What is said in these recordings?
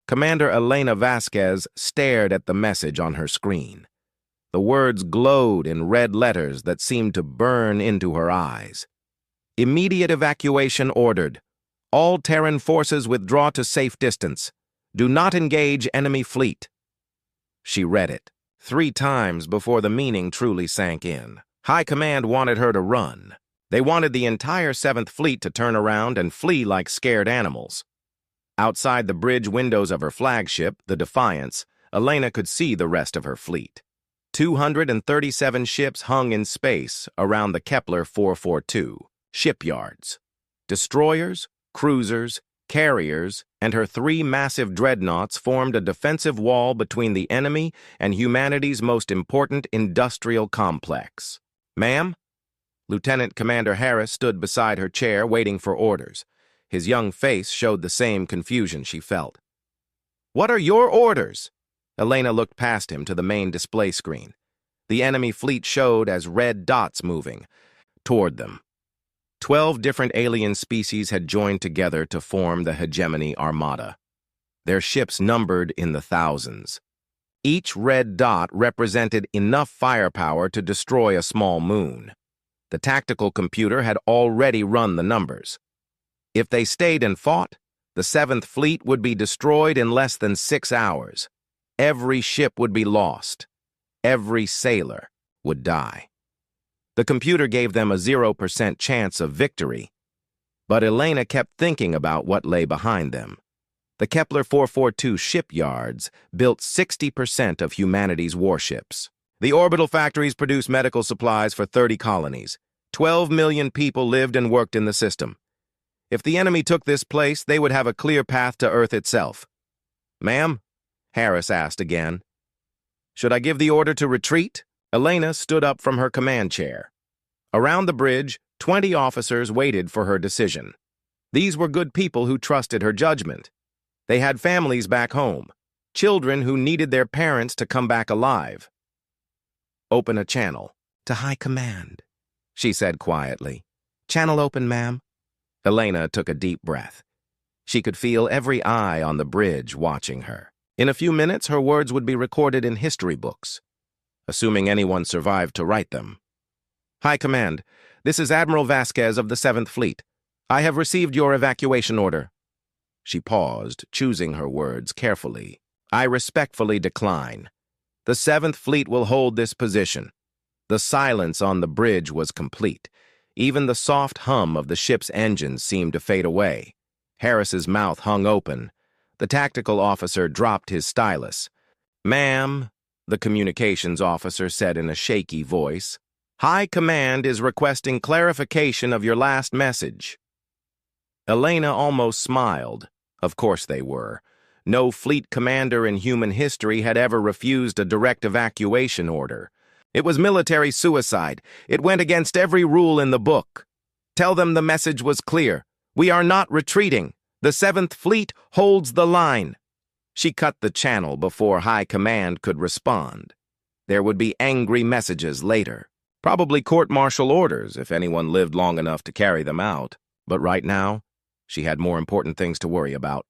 Commander Elena Vasquez stared at the message on her screen. The words glowed in red letters that seemed to burn into her eyes. Immediate evacuation ordered. All Terran forces withdraw to safe distance. Do not engage enemy fleet. She read it 3 times before the meaning truly sank in. High Command wanted her to run. They wanted the entire 7th Fleet to turn around and flee like scared animals. Outside the bridge windows of her flagship, the Defiance, Elena could see the rest of her fleet. 237 ships hung in space around the Kepler 442 shipyards. Destroyers, cruisers, carriers, and her 3 massive dreadnoughts formed a defensive wall between the enemy and humanity's most important industrial complex. "Ma'am?" Lieutenant Commander Harris stood beside her chair waiting for orders. His young face showed the same confusion she felt. "What are your orders?" Elena looked past him to the main display screen. The enemy fleet showed as red dots moving toward them. 12 different alien species had joined together to form the Hegemony Armada. Their ships numbered in the thousands. Each red dot represented enough firepower to destroy a small moon. The tactical computer had already run the numbers. If they stayed and fought, the 7th Fleet would be destroyed in less than 6 hours. Every ship would be lost. Every sailor would die. The computer gave them a 0% chance of victory, but Elena kept thinking about what lay behind them. The Kepler 442 shipyards built 60% of humanity's warships. The orbital factories produced medical supplies for 30 colonies. 12 million people lived and worked in the system. If the enemy took this place, they would have a clear path to Earth itself. "Ma'am?" Harris asked again. "Should I give the order to retreat?" Elena stood up from her command chair. Around the bridge, 20 officers waited for her decision. These were good people who trusted her judgment. They had families back home, children who needed their parents to come back alive. "Open a channel." "To High Command," she said quietly. "Channel open, ma'am." Elena took a deep breath. She could feel every eye on the bridge watching her. In a few minutes, her words would be recorded in history books, assuming anyone survived to write them. "High Command, this is Admiral Vasquez of the 7th Fleet. I have received your evacuation order." She paused, choosing her words carefully. "I respectfully decline. The 7th Fleet will hold this position." The silence on the bridge was complete. Even the soft hum of the ship's engines seemed to fade away. Harris's mouth hung open. The tactical officer dropped his stylus. "Ma'am," the communications officer said in a shaky voice, "High Command is requesting clarification of your last message." Elena almost smiled. Of course they were. No fleet commander in human history had ever refused a direct evacuation order. It was military suicide. It went against every rule in the book. "Tell them the message was clear. We are not retreating. The 7th Fleet holds the line." She cut the channel before High Command could respond. There would be angry messages later. Probably court-martial orders if anyone lived long enough to carry them out. But right now, she had more important things to worry about.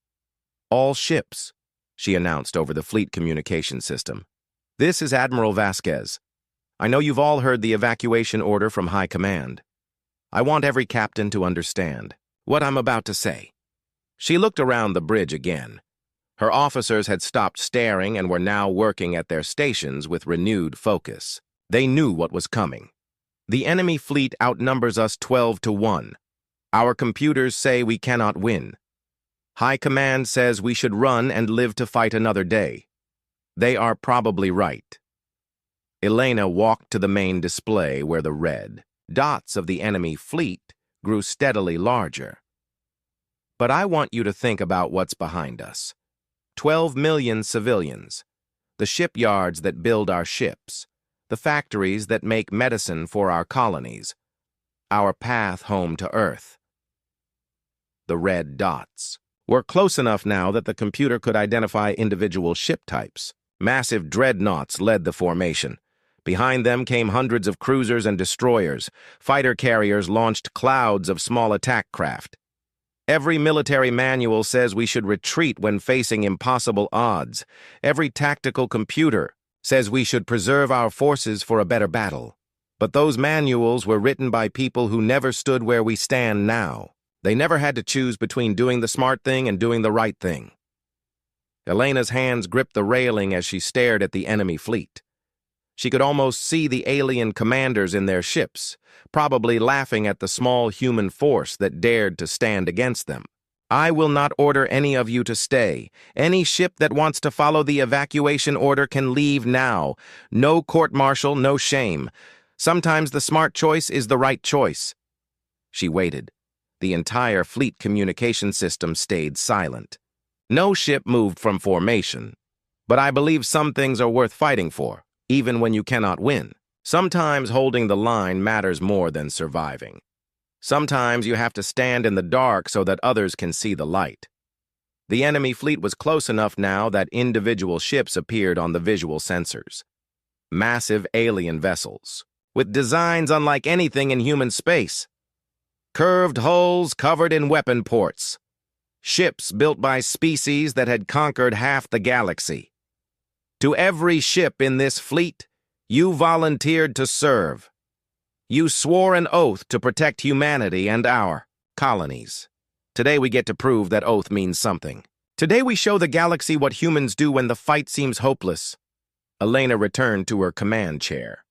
"All ships," she announced over the fleet communication system. "This is Admiral Vasquez. I know you've all heard the evacuation order from High Command. I want every captain to understand what I'm about to say." She looked around the bridge again. Her officers had stopped staring and were now working at their stations with renewed focus. They knew what was coming. "The enemy fleet outnumbers us 12 to 1. Our computers say we cannot win. High Command says we should run and live to fight another day. They are probably right." Elena walked to the main display where the red dots of the enemy fleet grew steadily larger. "But I want you to think about what's behind us. 12 million civilians, the shipyards that build our ships, the factories that make medicine for our colonies, our path home to Earth." The red dots were close enough now that the computer could identify individual ship types. Massive dreadnoughts led the formation. Behind them came hundreds of cruisers and destroyers. Fighter carriers launched clouds of small attack craft. Every military manual says we should retreat when facing impossible odds. Every tactical computer says we should preserve our forces for a better battle. But those manuals were written by people who never stood where we stand now. They never had to choose between doing the smart thing and doing the right thing. Elena's hands gripped the railing as she stared at the enemy fleet. She could almost see the alien commanders in their ships, probably laughing at the small human force that dared to stand against them. I will not order any of you to stay. Any ship that wants to follow the evacuation order can leave now. No court-martial, no shame. Sometimes the smart choice is the right choice. She waited. The entire fleet communication system stayed silent. No ship moved from formation. But I believe some things are worth fighting for, even when you cannot win. Sometimes holding the line matters more than surviving. Sometimes you have to stand in the dark so that others can see the light. The enemy fleet was close enough now that individual ships appeared on the visual sensors. Massive alien vessels, with designs unlike anything in human space. Curved hulls covered in weapon ports. Ships built by species that had conquered half the galaxy. To every ship in this fleet, you volunteered to serve. You swore an oath to protect humanity and our colonies. Today we get to prove that oath means something. Today we show the galaxy what humans do when the fight seems hopeless. Elena returned to her command chair.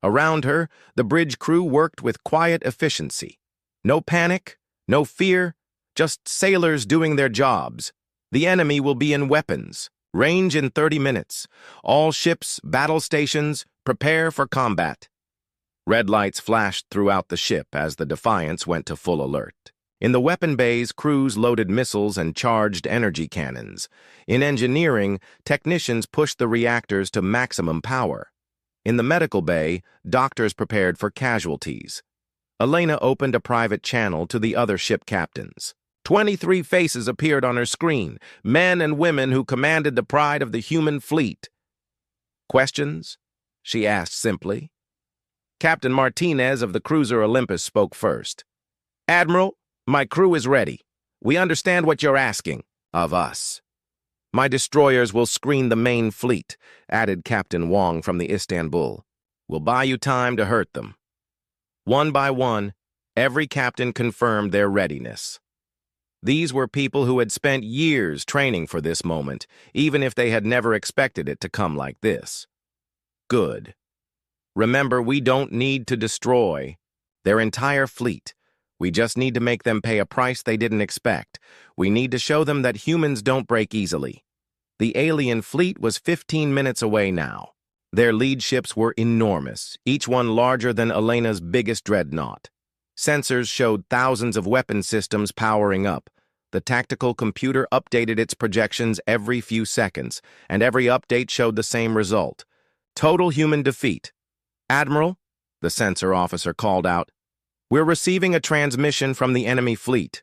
Around her, the bridge crew worked with quiet efficiency. No panic, no fear, just sailors doing their jobs. The enemy will be in weapons. Range in 30 minutes. All ships, battle stations, prepare for combat. Red lights flashed throughout the ship as the Defiance went to full alert. In the weapon bays, crews loaded missiles and charged energy cannons. In engineering, technicians pushed the reactors to maximum power. In the medical bay, doctors prepared for casualties. Elena opened a private channel to the other ship captains. 23 faces appeared on her screen, men and women who commanded the pride of the human fleet. Questions? She asked simply. Captain Martinez of the cruiser Olympus spoke first. Admiral, my crew is ready. We understand what you're asking of us. My destroyers will screen the main fleet, added Captain Wong from the Istanbul. We'll buy you time to hurt them. One by one, every captain confirmed their readiness. These were people who had spent years training for this moment, even if they had never expected it to come like this. Good. Remember, we don't need to destroy their entire fleet. We just need to make them pay a price they didn't expect. We need to show them that humans don't break easily. The alien fleet was 15 minutes away now. Their lead ships were enormous, each one larger than Elena's biggest dreadnought. Sensors showed thousands of weapon systems powering up. The tactical computer updated its projections every few seconds, and every update showed the same result. Total human defeat. Admiral, the sensor officer called out, we're receiving a transmission from the enemy fleet.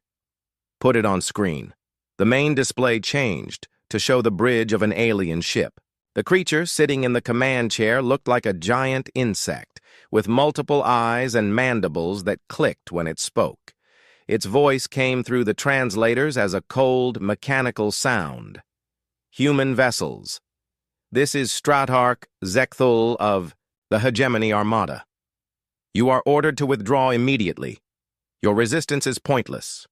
Put it on screen. The main display changed to show the bridge of an alien ship. The creature sitting in the command chair looked like a giant insect, with multiple eyes and mandibles that clicked when it spoke. Its voice came through the translators as a cold, mechanical sound. Human vessels. This is Stratarch Zekthul of the Hegemony Armada. You are ordered to withdraw immediately. Your resistance is pointless.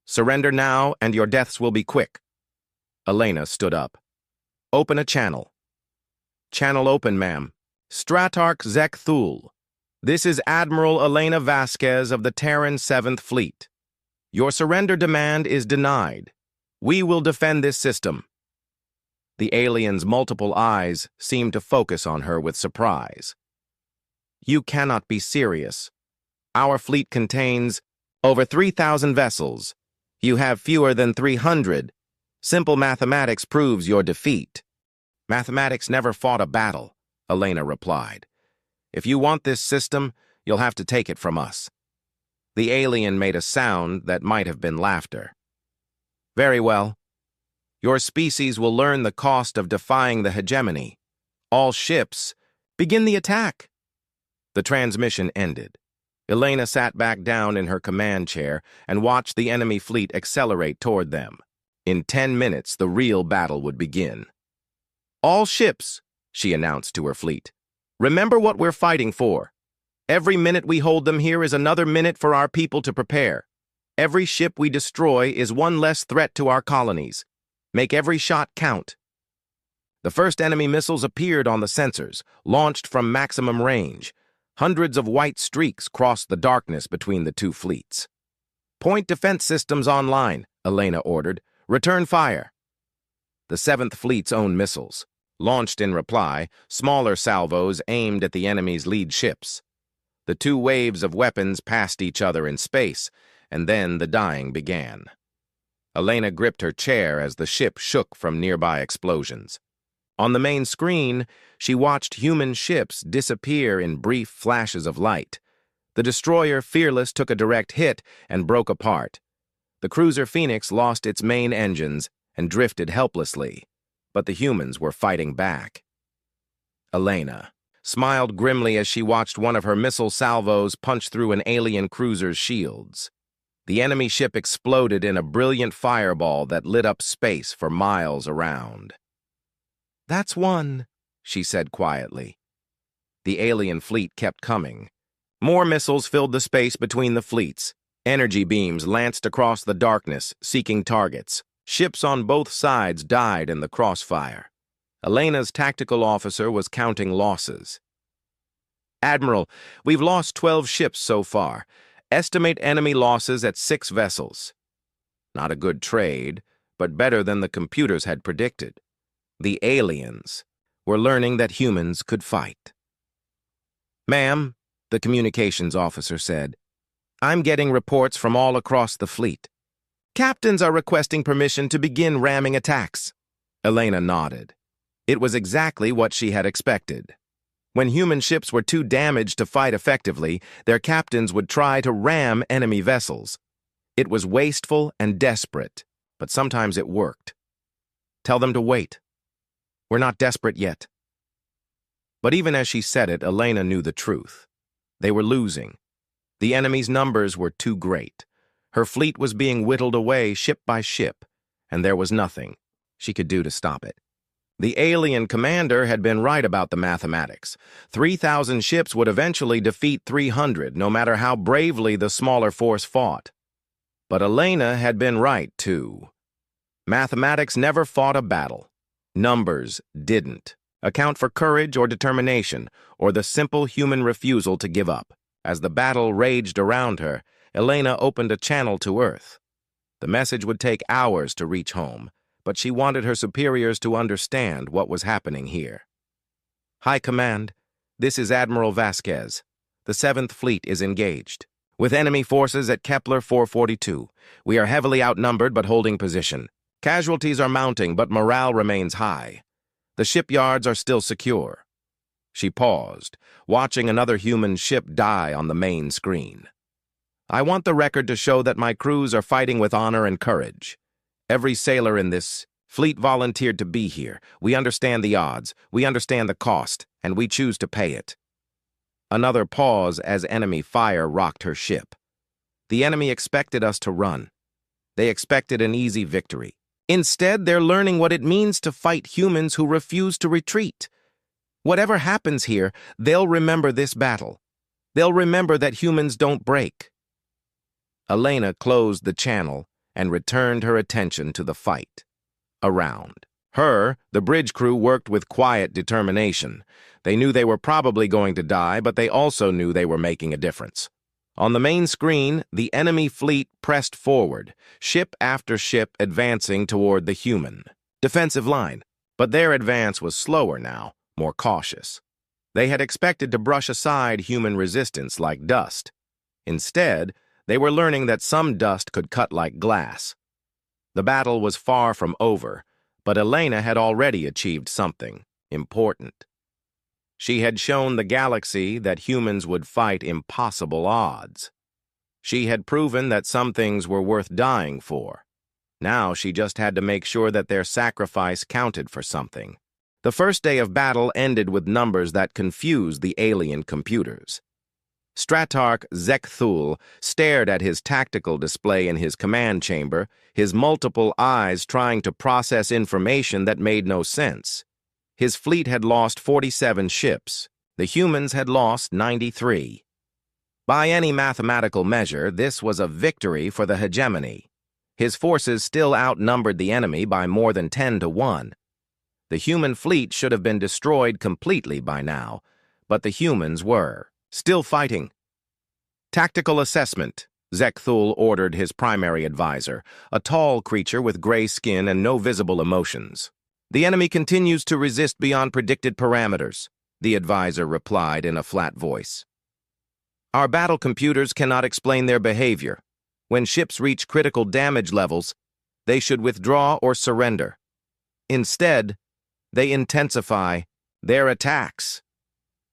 Surrender now, and your deaths will be quick. Elena stood up. Open a channel. Channel open, ma'am. Stratarch Zekthul. This is Admiral Elena Vasquez of the Terran 7th Fleet. Your surrender demand is denied. We will defend this system. The alien's multiple eyes seemed to focus on her with surprise. You cannot be serious. Our fleet contains over 3,000 vessels. You have fewer than 300. Simple mathematics proves your defeat. Mathematics never fought a battle, Elena replied. If you want this system, you'll have to take it from us. The alien made a sound that might have been laughter. Very well. Your species will learn the cost of defying the hegemony. All ships, begin the attack. The transmission ended. Elena sat back down in her command chair and watched the enemy fleet accelerate toward them. In 10 minutes, the real battle would begin. "All ships," she announced to her fleet. "Remember what we're fighting for. Every minute we hold them here is another minute for our people to prepare. Every ship we destroy is one less threat to our colonies. Make every shot count." The first enemy missiles appeared on the sensors, launched from maximum range. Hundreds of white streaks crossed the darkness between the two fleets. "Point defense systems online," Elena ordered. "Return fire." The 7th Fleet's own missiles. Launched in reply, smaller salvos aimed at the enemy's lead ships. The two waves of weapons passed each other in space, and then the dying began. Elena gripped her chair as the ship shook from nearby explosions. On the main screen, she watched human ships disappear in brief flashes of light. The destroyer Fearless took a direct hit and broke apart. The cruiser Phoenix lost its main engines and drifted helplessly, but the humans were fighting back. Elena smiled grimly as she watched one of her missile salvos punch through an alien cruiser's shields. The enemy ship exploded in a brilliant fireball that lit up space for miles around. "That's one," she said quietly. The alien fleet kept coming. More missiles filled the space between the fleets. Energy beams lanced across the darkness, seeking targets. Ships on both sides died in the crossfire. Elena's tactical officer was counting losses. "Admiral, we've lost 12 ships so far. Estimate enemy losses at 6 vessels. Not a good trade, but better than the computers had predicted. The aliens were learning that humans could fight." "Ma'am," the communications officer said, "I'm getting reports from all across the fleet. Captains are requesting permission to begin ramming attacks." Elena nodded. It was exactly what she had expected. When human ships were too damaged to fight effectively, their captains would try to ram enemy vessels. It was wasteful and desperate, but sometimes it worked. "Tell them to wait. We're not desperate yet." But even as she said it, Elena knew the truth. They were losing. The enemy's numbers were too great. Her fleet was being whittled away ship by ship, and there was nothing she could do to stop it. The alien commander had been right about the mathematics. 3,000 ships would eventually defeat 300, no matter how bravely the smaller force fought. But Elena had been right, too. Mathematics never fought a battle. Numbers didn't account for courage or determination, or the simple human refusal to give up. As the battle raged around her, Elena opened a channel to Earth. The message would take hours to reach home, but she wanted her superiors to understand what was happening here. "High Command, this is Admiral Vasquez. The 7th Fleet is engaged. With enemy forces at Kepler 442. We are heavily outnumbered but holding position. Casualties are mounting, but morale remains high. The shipyards are still secure." She paused, watching another human ship die on the main screen. "I want the record to show that my crews are fighting with honor and courage. Every sailor in this fleet volunteered to be here. We understand the odds, we understand the cost, and we choose to pay it." Another pause as enemy fire rocked her ship. The enemy expected us to run. They expected an easy victory. Instead, they're learning what it means to fight humans who refuse to retreat. Whatever happens here, they'll remember this battle. They'll remember that humans don't break. Elena closed the channel and returned her attention to the fight. Around her, the bridge crew worked with quiet determination. They knew they were probably going to die, but they also knew they were making a difference. On the main screen, the enemy fleet pressed forward, ship after ship advancing toward the human defensive line. But their advance was slower now, more cautious. They had expected to brush aside human resistance like dust. Instead, they were learning that some dust could cut like glass. The battle was far from over, but Elena had already achieved something important. She had shown the galaxy that humans would fight impossible odds. She had proven that some things were worth dying for. Now she just had to make sure that their sacrifice counted for something. The first day of battle ended with numbers that confused the alien computers. Stratarch Zekthul stared at his tactical display in his command chamber, his multiple eyes trying to process information that made no sense. His fleet had lost 47 ships. The humans had lost 93. By any mathematical measure, this was a victory for the hegemony. His forces still outnumbered the enemy by more than 10 to 1. The human fleet should have been destroyed completely by now, but the humans were still fighting. Tactical assessment, Zekthul ordered his primary advisor, a tall creature with gray skin and no visible emotions. The enemy continues to resist beyond predicted parameters, the advisor replied in a flat voice. Our battle computers cannot explain their behavior. When ships reach critical damage levels, they should withdraw or surrender. Instead, they intensify their attacks.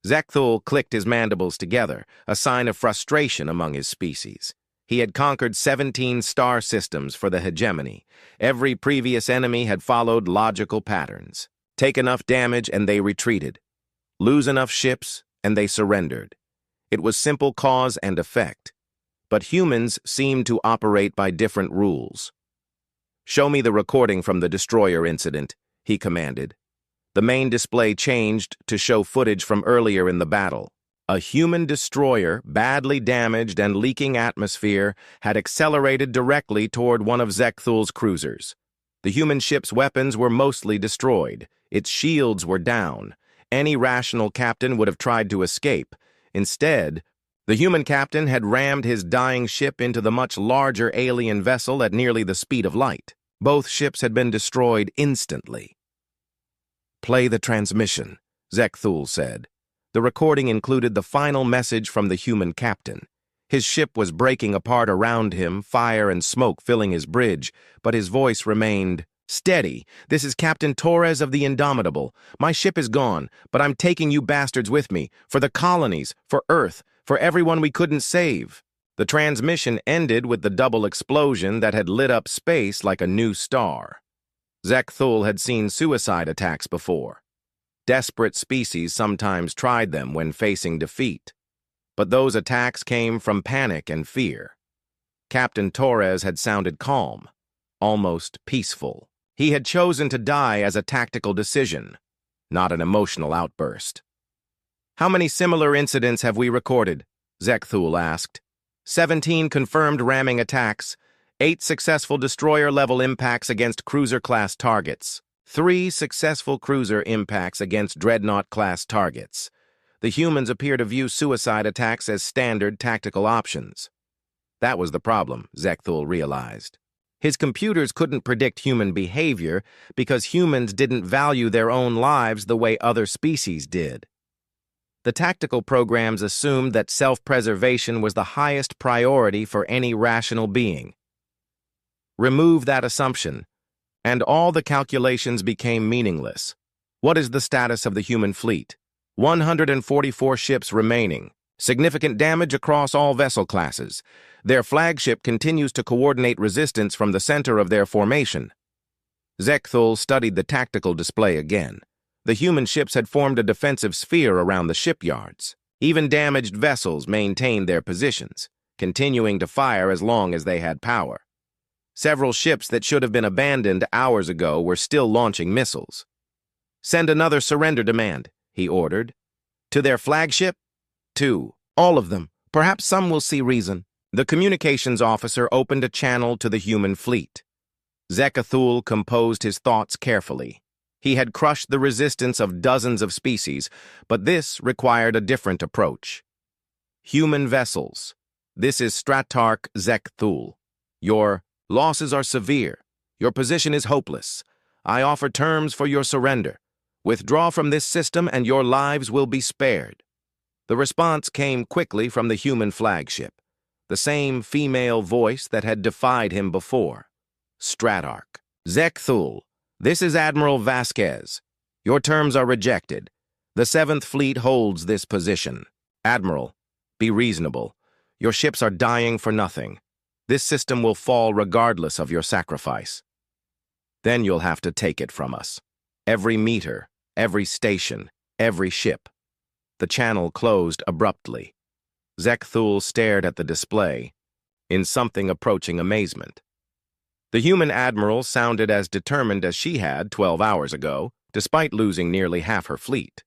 Zekthul clicked his mandibles together, a sign of frustration among his species. He had conquered 17 star systems for the hegemony. Every previous enemy had followed logical patterns. Take enough damage and they retreated. Lose enough ships and they surrendered. It was simple cause and effect. But humans seemed to operate by different rules. Show me the recording from the destroyer incident, he commanded. The main display changed to show footage from earlier in the battle. A human destroyer, badly damaged and leaking atmosphere, had accelerated directly toward one of Zekthul's cruisers. The human ship's weapons were mostly destroyed. Its shields were down. Any rational captain would have tried to escape. Instead, the human captain had rammed his dying ship into the much larger alien vessel at nearly the speed of light. Both ships had been destroyed instantly. Play the transmission, Zekthul said. The recording included the final message from the human captain. His ship was breaking apart around him, fire and smoke filling his bridge, but his voice remained steady. This is Captain Torres of the Indomitable. My ship is gone, but I'm taking you bastards with me, for the colonies, for Earth, for everyone we couldn't save. The transmission ended with the double explosion that had lit up space like a new star. Zekthul had seen suicide attacks before. Desperate species sometimes tried them when facing defeat. But those attacks came from panic and fear. Captain Torres had sounded calm, almost peaceful. He had chosen to die as a tactical decision, not an emotional outburst. How many similar incidents have we recorded? Zekthul asked. 17 confirmed ramming attacks, 8 successful destroyer-level impacts against cruiser-class targets, 3 successful cruiser impacts against dreadnought-class targets. The humans appear to view suicide attacks as standard tactical options. That was the problem, Zekthul realized. His computers couldn't predict human behavior because humans didn't value their own lives the way other species did. The tactical programs assumed that self-preservation was the highest priority for any rational being. Remove that assumption, and all the calculations became meaningless. What is the status of the human fleet? 144 ships remaining. Significant damage across all vessel classes. Their flagship continues to coordinate resistance from the center of their formation. Zekthul studied the tactical display again. The human ships had formed a defensive sphere around the shipyards. Even damaged vessels maintained their positions, continuing to fire as long as they had power. Several ships that should have been abandoned hours ago were still launching missiles. Send another surrender demand, he ordered. To their flagship? 2. All of them. Perhaps some will see reason. The communications officer opened a channel to the human fleet. Zekthul composed his thoughts carefully. He had crushed the resistance of dozens of species, but this required a different approach. Human vessels. This is Stratarch Zekthul. Your losses are severe. Your position is hopeless. I offer terms for your surrender. Withdraw from this system and your lives will be spared. The response came quickly from the human flagship, the same female voice that had defied him before. Stratarch. Zekthul, this is Admiral Vasquez. Your terms are rejected. The 7th Fleet holds this position. Admiral, be reasonable. Your ships are dying for nothing. This system will fall regardless of your sacrifice. Then you'll have to take it from us. Every meter, every station, every ship. The channel closed abruptly. Zekthul stared at the display, in something approaching amazement. The human admiral sounded as determined as she had 12 hours ago, despite losing nearly half her fleet.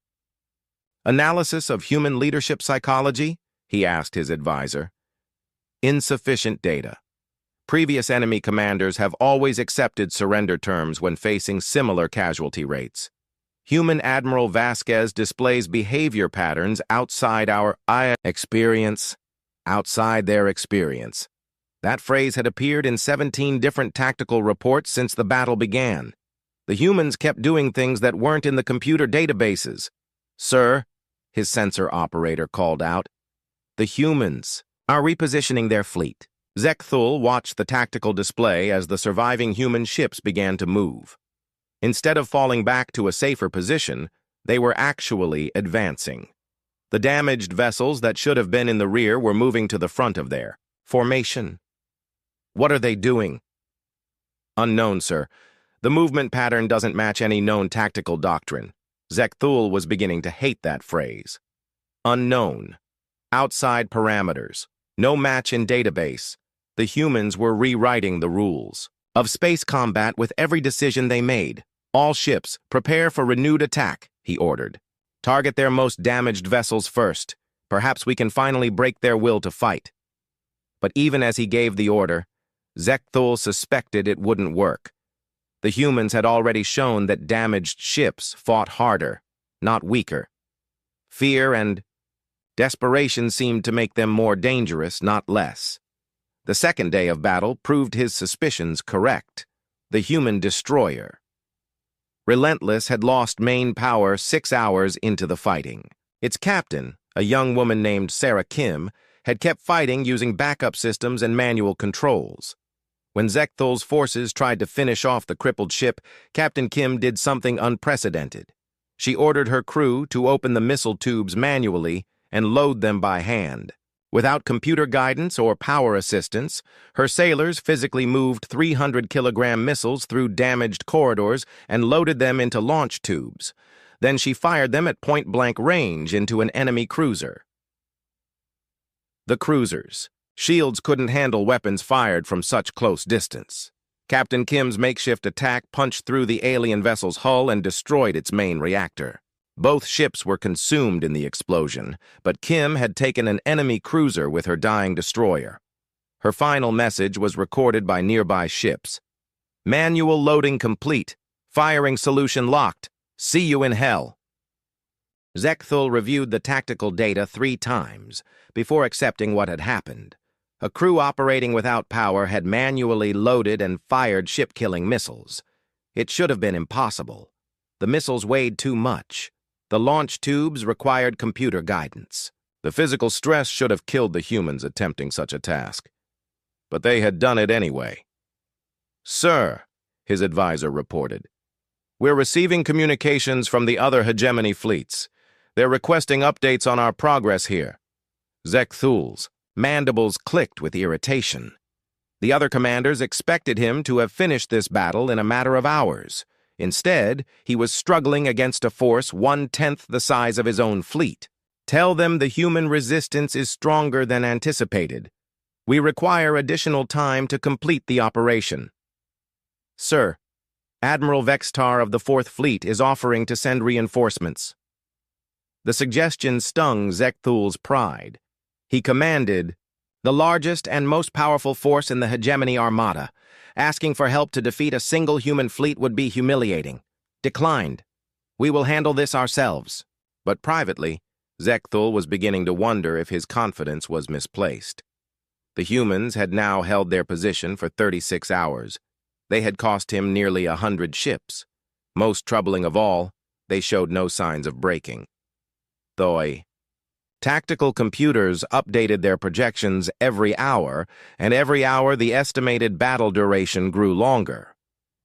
Analysis of human leadership psychology? He asked his advisor. Insufficient data. Previous enemy commanders have always accepted surrender terms when facing similar casualty rates. Human Admiral Vasquez displays behavior patterns outside our experience. Outside their experience. That phrase had appeared in 17 different tactical reports since the battle began. The humans kept doing things that weren't in the computer databases. Sir, his sensor operator called out, the humans are repositioning their fleet. Zekthul watched the tactical display as the surviving human ships began to move. Instead of falling back to a safer position, they were actually advancing. The damaged vessels that should have been in the rear were moving to the front of their formation. What are they doing? Unknown, sir. The movement pattern doesn't match any known tactical doctrine. Zekthul was beginning to hate that phrase. Unknown. Outside parameters. No match in database. The humans were rewriting the rules of space combat with every decision they made. All ships, prepare for renewed attack, he ordered. Target their most damaged vessels first. Perhaps we can finally break their will to fight. But even as he gave the order, Zekthul suspected it wouldn't work. The humans had already shown that damaged ships fought harder, not weaker. Fear and desperation seemed to make them more dangerous, not less. The second day of battle proved his suspicions correct. The human destroyer. Relentless had lost main power 6 hours into the fighting. Its captain, a young woman named Sarah Kim, had kept fighting using backup systems and manual controls. When Zekthul's forces tried to finish off the crippled ship, Captain Kim did something unprecedented. She ordered her crew to open the missile tubes manually and load them by hand. Without computer guidance or power assistance, her sailors physically moved 300-kilogram missiles through damaged corridors and loaded them into launch tubes. Then she fired them at point-blank range into an enemy cruiser. The cruisers. Shields couldn't handle weapons fired from such close distance. Captain Kim's makeshift attack punched through the alien vessel's hull and destroyed its main reactor. Both ships were consumed in the explosion, but Kim had taken an enemy cruiser with her dying destroyer. Her final message was recorded by nearby ships. Manual loading complete. Firing solution locked. See you in hell. Zekthul reviewed the tactical data 3 times before accepting what had happened. A crew operating without power had manually loaded and fired ship-killing missiles. It should have been impossible. The missiles weighed too much. The launch tubes required computer guidance. The physical stress should have killed the humans attempting such a task. But they had done it anyway. Sir, his advisor reported, we're receiving communications from the other hegemony fleets. They're requesting updates on our progress here. Zekthul's mandibles clicked with irritation. The other commanders expected him to have finished this battle in a matter of hours. Instead, he was struggling against a force 1/10 the size of his own fleet. Tell them the human resistance is stronger than anticipated. We require additional time to complete the operation. Sir, Admiral Vextar of the 4th Fleet is offering to send reinforcements. The suggestion stung Zekthul's pride. He commanded the largest and most powerful force in the hegemony armada. Asking for help to defeat a single human fleet would be humiliating. Declined. We will handle this ourselves. But privately, Zekthul was beginning to wonder if his confidence was misplaced. The humans had now held their position for 36 hours. They had cost him nearly 100 ships. Most troubling of all, they showed no signs of breaking. Tactical computers updated their projections every hour, and every hour the estimated battle duration grew longer.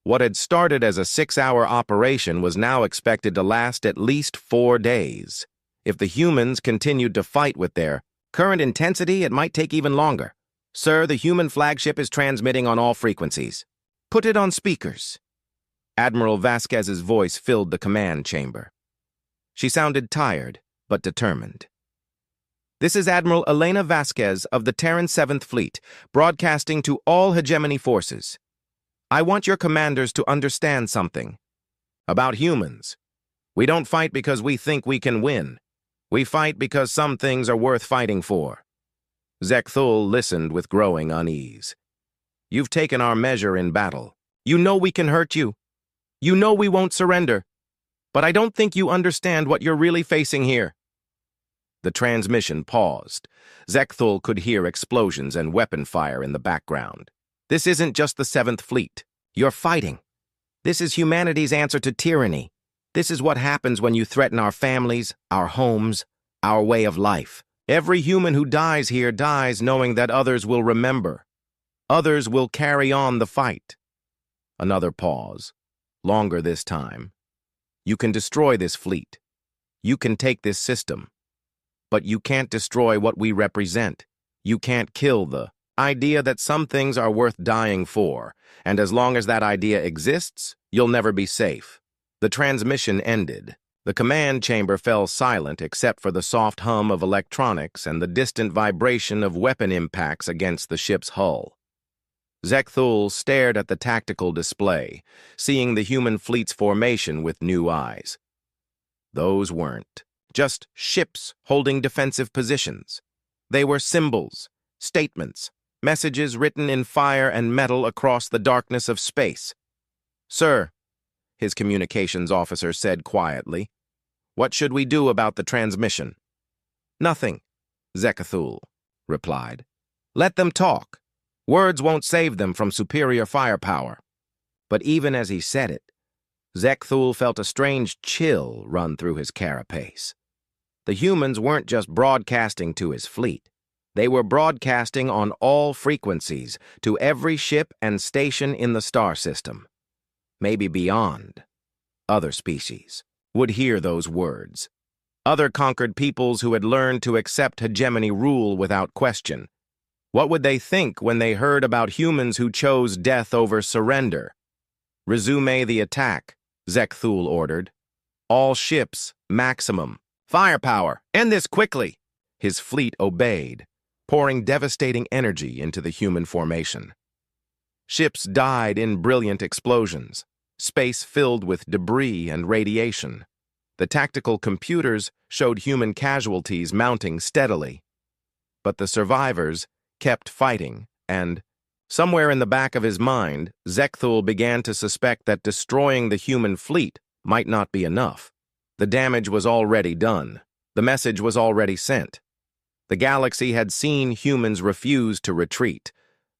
What had started as a 6-hour operation was now expected to last at least 4 days. If the humans continued to fight with their current intensity, it might take even longer. Sir, the human flagship is transmitting on all frequencies. Put it on speakers. Admiral Vasquez's voice filled the command chamber. She sounded tired, but determined. This is Admiral Elena Vasquez of the Terran 7th Fleet, broadcasting to all hegemony forces. I want your commanders to understand something. About humans. We don't fight because we think we can win. We fight because some things are worth fighting for. Zekthul listened with growing unease. You've taken our measure in battle. You know we can hurt you. You know we won't surrender. But I don't think you understand what you're really facing here. The transmission paused. Zekthul could hear explosions and weapon fire in the background. This isn't just the 7th Fleet. You're fighting. This is humanity's answer to tyranny. This is what happens when you threaten our families, our homes, our way of life. Every human who dies here dies knowing that others will remember. Others will carry on the fight. Another pause. Longer this time. You can destroy this fleet. You can take this system. But you can't destroy what we represent. You can't kill the idea that some things are worth dying for, and as long as that idea exists, you'll never be safe. The transmission ended. The command chamber fell silent except for the soft hum of electronics and the distant vibration of weapon impacts against the ship's hull. Zekthul stared at the tactical display, seeing the human fleet's formation with new eyes. Those weren't just ships holding defensive positions. They were symbols, statements, messages written in fire and metal across the darkness of space. "Sir," his communications officer said quietly, "what should we do about the transmission?" "Nothing," Zekthul replied. "Let them talk. Words won't save them from superior firepower." But even as he said it, Zekthul felt a strange chill run through his carapace. The humans weren't just broadcasting to his fleet. They were broadcasting on all frequencies to every ship and station in the star system. Maybe beyond. Other species would hear those words. Other conquered peoples who had learned to accept hegemony rule without question. What would they think when they heard about humans who chose death over surrender? "Resume the attack," Zekthul ordered. "All ships, maximum. Firepower, end this quickly." His fleet obeyed, pouring devastating energy into the human formation. Ships died in brilliant explosions, space filled with debris and radiation. The tactical computers showed human casualties mounting steadily. But the survivors kept fighting, and, somewhere in the back of his mind, Zekthul began to suspect that destroying the human fleet might not be enough. The damage was already done. The message was already sent. The galaxy had seen humans refuse to retreat.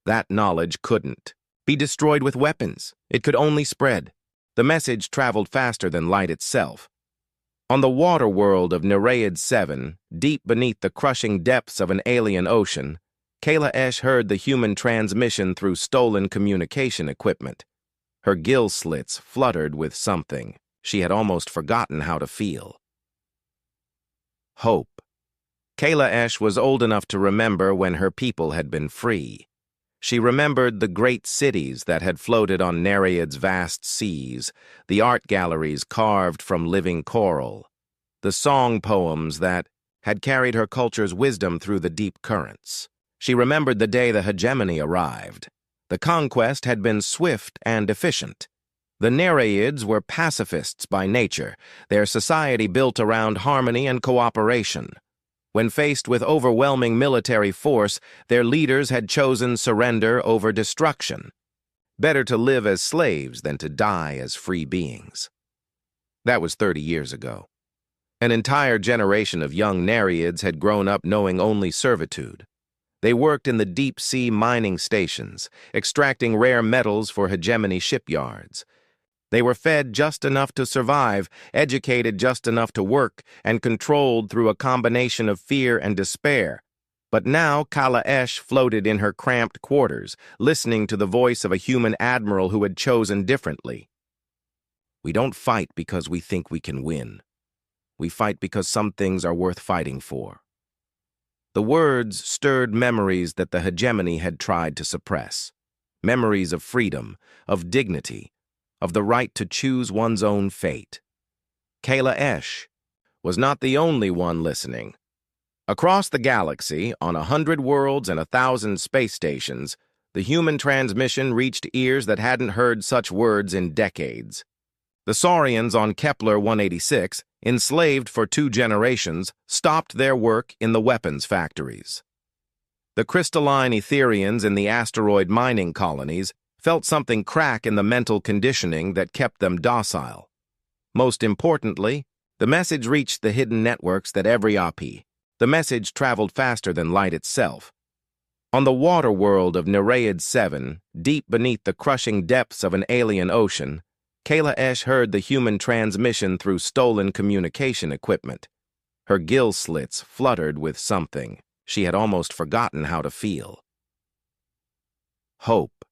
That knowledge couldn't be destroyed with weapons. It could only spread. The message traveled faster than light itself. On the water world of Nereid 7, deep beneath the crushing depths of an alien ocean, Kayla Esh heard the human transmission through stolen communication equipment. Her gill slits fluttered with something she had almost forgotten how to feel. Hope. Kayla Esh was old enough to remember when her people had been free. She remembered the great cities that had floated on Nereid's vast seas, the art galleries carved from living coral, the song poems that had carried her culture's wisdom through the deep currents. She remembered the day the hegemony arrived. The conquest had been swift and efficient. The Nereids were pacifists by nature, their society built around harmony and cooperation. When faced with overwhelming military force, their leaders had chosen surrender over destruction. Better to live as slaves than to die as free beings. That was 30 years ago. An entire generation of young Nereids had grown up knowing only servitude. They worked in the deep-sea mining stations, extracting rare metals for hegemony shipyards. They were fed just enough to survive, educated just enough to work, and controlled through a combination of fear and despair. But now Kala Esh floated in her cramped quarters, listening to the voice of a human admiral who had chosen differently. "We don't fight because we think we can win. We fight because some things are worth fighting for." The words stirred memories that the hegemony had tried to suppress. Memories of freedom, of dignity, of the right to choose one's own fate. Kayla Esh was not the only one listening. Across the galaxy, on 100 worlds and 1,000 space stations, the human transmission reached ears that hadn't heard such words in decades. The Saurians on Kepler 186, enslaved for 2 generations, stopped their work in the weapons factories. The crystalline Etherians in the asteroid mining colonies felt something crack in the mental conditioning that kept them docile. Most importantly, the message reached the hidden networks that every HYF. The message traveled faster than light itself. On the water world of Nereid 7, deep beneath the crushing depths of an alien ocean, Kayla heard the human transmission through stolen communication equipment. Her gill slits fluttered with something she had almost forgotten how to feel. Hope.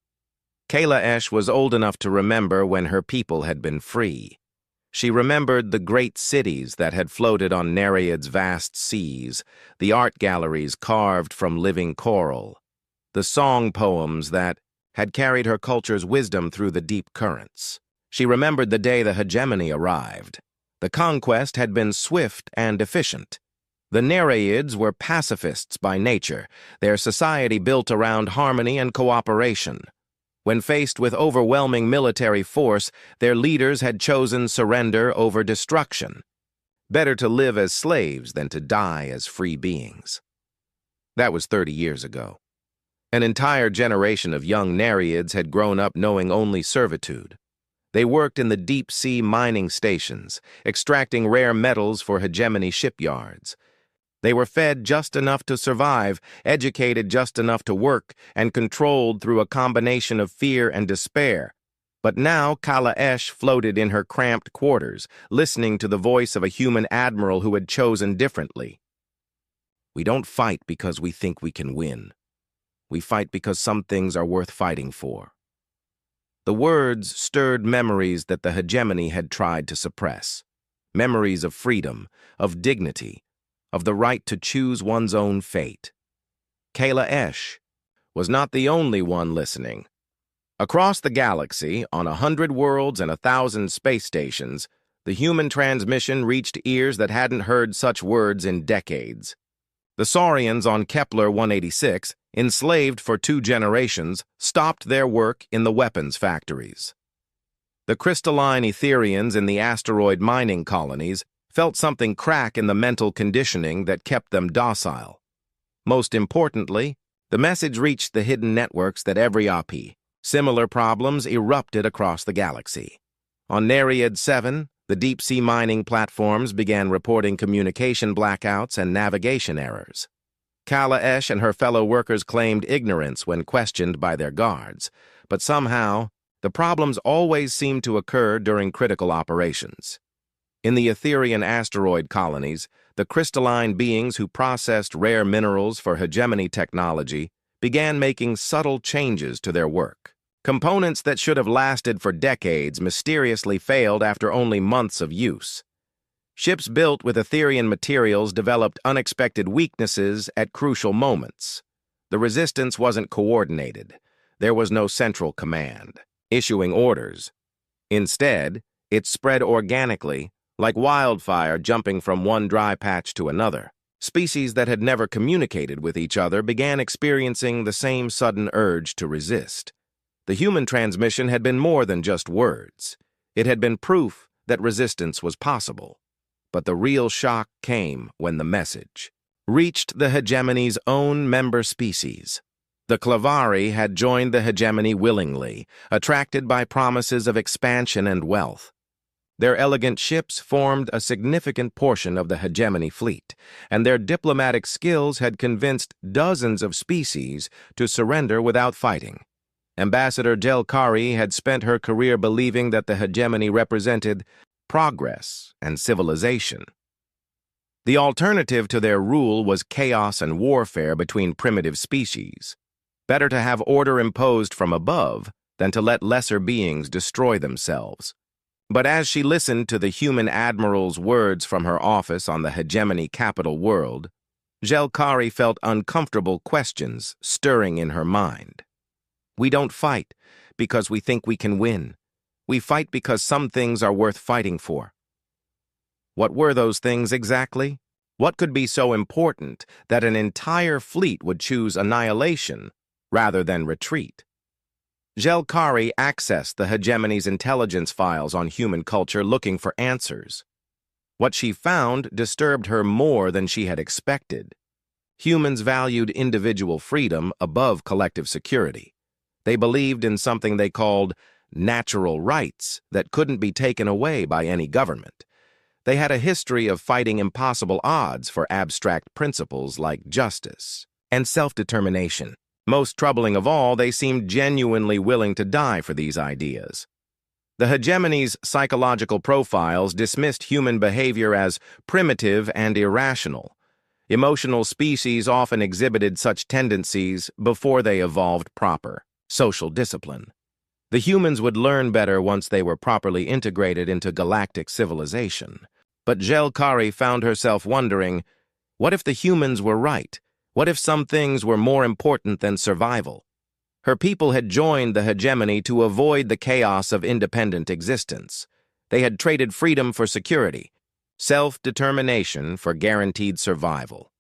Kayla was old enough to remember when her people had been free. She remembered the great cities that had floated on Nereid's vast seas, the art galleries carved from living coral, the song poems that had carried her culture's wisdom through the deep currents. She remembered the day the hegemony arrived. The conquest had been swift and efficient. The Nereids were pacifists by nature, their society built around harmony and cooperation. When faced with overwhelming military force, their leaders had chosen surrender over destruction. Better to live as slaves than to die as free beings. That was 30 years ago. An entire generation of young Nereids had grown up knowing only servitude. They worked in the deep-sea mining stations, extracting rare metals for hegemony shipyards. They were fed just enough to survive, educated just enough to work, and controlled through a combination of fear and despair. But now Kala floated in her cramped quarters, listening to the voice of a human admiral who had chosen differently. We don't fight because we think we can win. We fight because some things are worth fighting for. The words stirred memories that the hegemony had tried to suppress. Memories of freedom, of dignity, of the right to choose one's own fate. Kayla was not the only one listening. Across the galaxy, on 100 worlds and 1,000 space stations, the human transmission reached ears that hadn't heard such words in decades. The Saurians on Kepler 186, enslaved for 2 generations, stopped their work in the weapons factories. The crystalline Etherians in the asteroid mining colonies felt something crack in the mental conditioning that kept them docile. Most importantly, the message reached the hidden networks that every HYF. Similar problems erupted across the galaxy. On Nereid 7, the deep-sea mining platforms began reporting communication blackouts and navigation errors. Kala and her fellow workers claimed ignorance when questioned by their guards, but somehow, the problems always seemed to occur during critical operations. In the Etherian asteroid colonies, the crystalline beings who processed rare minerals for hegemony technology began making subtle changes to their work. Components that should have lasted for decades mysteriously failed after only months of use. Ships built with Etherian materials developed unexpected weaknesses at crucial moments. The resistance wasn't coordinated. There was no central command, issuing orders. Instead, it spread organically, like wildfire jumping from one dry patch to another. Species that had never communicated with each other began experiencing the same sudden urge to resist. The human transmission had been more than just words. It had been proof that resistance was possible. But the real shock came when the message reached the hegemony's own member species. The Clavari had joined the hegemony willingly, attracted by promises of expansion and wealth. Their elegant ships formed a significant portion of the hegemony fleet, and their diplomatic skills had convinced dozens of species to surrender without fighting. Ambassador Jelkari had spent her career believing that the hegemony represented progress and civilization. The alternative to their rule was chaos and warfare between primitive species. Better to have order imposed from above than to let lesser beings destroy themselves. But as she listened to the human admiral's words from her office on the hegemony capital world, Jelkari felt uncomfortable questions stirring in her mind. We don't fight because we think we can win. We fight because some things are worth fighting for. What were those things exactly? What could be so important that an entire fleet would choose annihilation rather than retreat? Jelkari accessed the hegemony's intelligence files on human culture looking for answers. What she found disturbed her more than she had expected. Humans valued individual freedom above collective security. They believed in something they called natural rights that couldn't be taken away by any government. They had a history of fighting impossible odds for abstract principles like justice and self-determination. Most troubling of all, they seemed genuinely willing to die for these ideas. The hegemony's psychological profiles dismissed human behavior as primitive and irrational. Emotional species often exhibited such tendencies before they evolved proper social discipline. The humans would learn better once they were properly integrated into galactic civilization. But Jelkari found herself wondering, what if the humans were right? What if some things were more important than survival? Her people had joined the hegemony to avoid the chaos of independent existence. They had traded freedom for security, self-determination for guaranteed survival.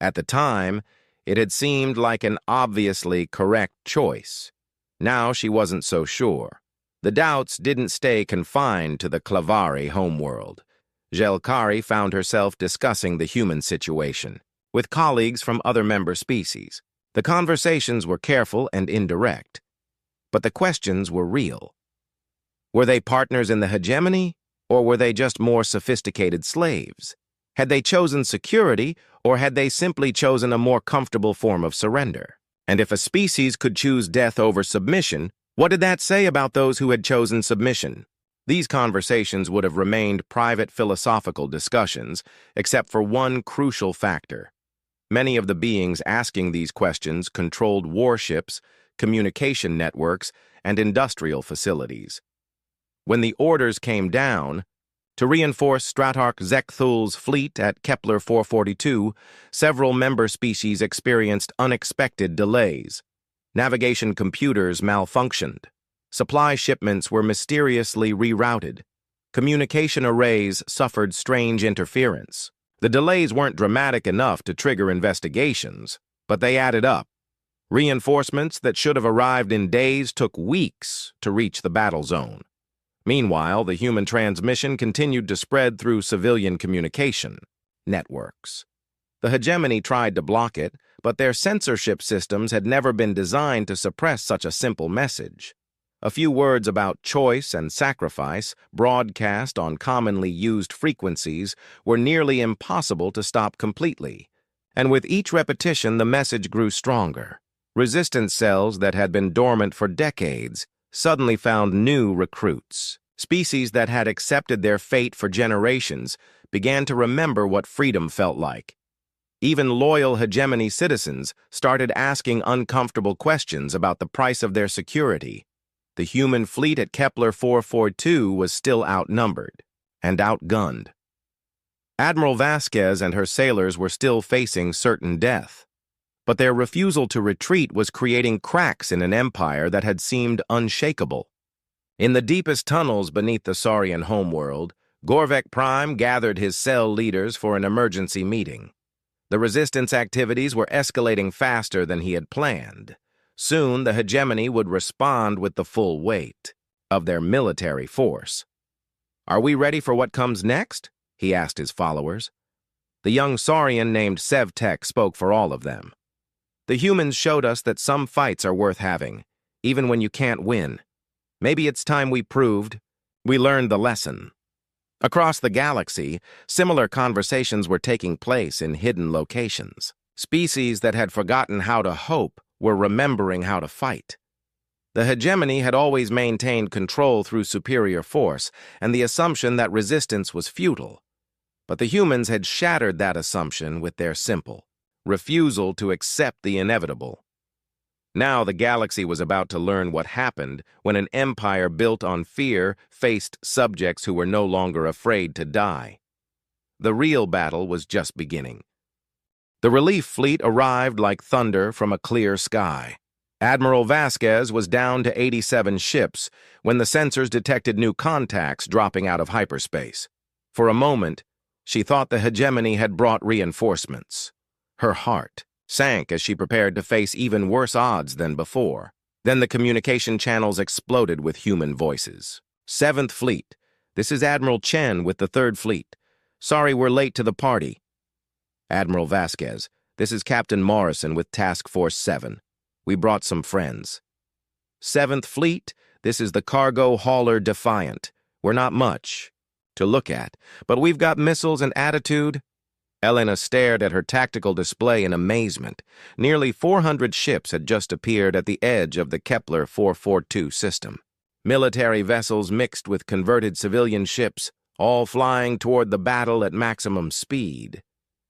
At the time, it had seemed like an obviously correct choice. Now she wasn't so sure. The doubts didn't stay confined to the Clavari homeworld. Jelkari found herself discussing the human situation with colleagues from other member species. The conversations were careful and indirect, but the questions were real. Were they partners in the hegemony, or were they just more sophisticated slaves? Had they chosen security, or had they simply chosen a more comfortable form of surrender? And if a species could choose death over submission, what did that say about those who had chosen submission? These conversations would have remained private philosophical discussions, except for one crucial factor. Many of the beings asking these questions controlled warships, communication networks, and industrial facilities. When the orders came down, to reinforce Stratarch Zekthul's fleet at Kepler 442, several member species experienced unexpected delays. Navigation computers malfunctioned. Supply shipments were mysteriously rerouted. Communication arrays suffered strange interference. The delays weren't dramatic enough to trigger investigations, but they added up. Reinforcements that should have arrived in days took weeks to reach the battle zone. Meanwhile, the human transmission continued to spread through civilian communication networks. The hegemony tried to block it, but their censorship systems had never been designed to suppress such a simple message. A few words about choice and sacrifice, broadcast on commonly used frequencies, were nearly impossible to stop completely. And with each repetition, the message grew stronger. Resistance cells that had been dormant for decades suddenly found new recruits. Species that had accepted their fate for generations began to remember what freedom felt like. Even loyal hegemony citizens started asking uncomfortable questions about the price of their security. The human fleet at Kepler 442 was still outnumbered and outgunned. Admiral Vasquez and her sailors were still facing certain death, but their refusal to retreat was creating cracks in an empire that had seemed unshakable. In the deepest tunnels beneath the Saurian homeworld, Gorvek Prime gathered his cell leaders for an emergency meeting. The resistance activities were escalating faster than he had planned. Soon, the hegemony would respond with the full weight of their military force. "Are we ready for what comes next?" he asked his followers. The young Saurian named Sevtek spoke for all of them. "The humans showed us that some fights are worth having, even when you can't win. Maybe it's time we learned the lesson." Across the galaxy, similar conversations were taking place in hidden locations. Species that had forgotten how to hope were remembering how to fight. The hegemony had always maintained control through superior force and the assumption that resistance was futile. But the humans had shattered that assumption with their simple refusal to accept the inevitable. Now the galaxy was about to learn what happened when an empire built on fear faced subjects who were no longer afraid to die. The real battle was just beginning. The relief fleet arrived like thunder from a clear sky. Admiral Vasquez was down to 87 ships when the sensors detected new contacts dropping out of hyperspace. For a moment, She thought the hegemony had brought reinforcements. Her heart sank as she prepared to face even worse odds than before. Then the communication channels exploded with human voices. 7th Fleet. This is Admiral Chen with the 3rd Fleet. Sorry we're late to the party. Admiral Vasquez. This is Captain Morrison with Task Force 7. We brought some friends. 7th Fleet. This is the cargo hauler Defiant. We're not much to look at, but we've got missiles and attitude. Elena stared at her tactical display in amazement. Nearly 400 ships had just appeared at the edge of the Kepler 442 system. Military vessels mixed with converted civilian ships, all flying toward the battle at maximum speed.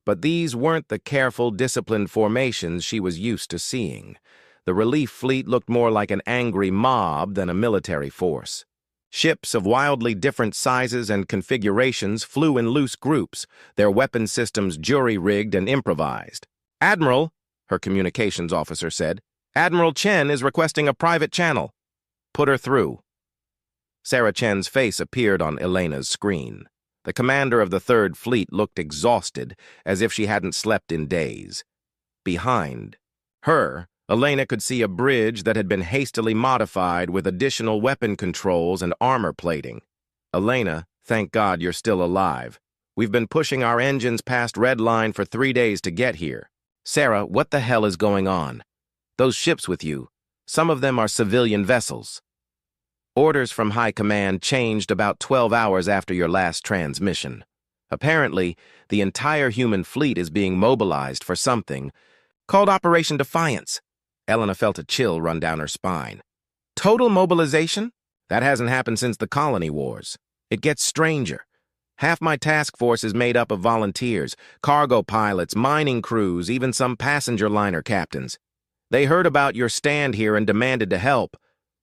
But these weren't the careful, disciplined formations she was used to seeing. The relief fleet looked more like an angry mob than a military force. Ships of wildly different sizes and configurations flew in loose groups, their weapon systems jury-rigged and improvised. "Admiral," her communications officer said, "Admiral Chen is requesting a private channel. Put her through." Sarah Chen's face appeared on Elena's screen. The commander of the 3rd Fleet looked exhausted, as if she hadn't slept in days. Behind her, Elena could see a bridge that had been hastily modified with additional weapon controls and armor plating. "Elena, thank God you're still alive. We've been pushing our engines past Red Line for 3 days to get here." "Sarah, what the hell is going on? Those ships with you, some of them are civilian vessels." "Orders from High Command changed about 12 hours after your last transmission. Apparently, the entire human fleet is being mobilized for something called Operation Defiance." Elena felt a chill run down her spine. "Total mobilization? That hasn't happened since the Colony Wars. It gets stranger. Half my task force is made up of volunteers, cargo pilots, mining crews, even some passenger liner captains. They heard about your stand here and demanded to help."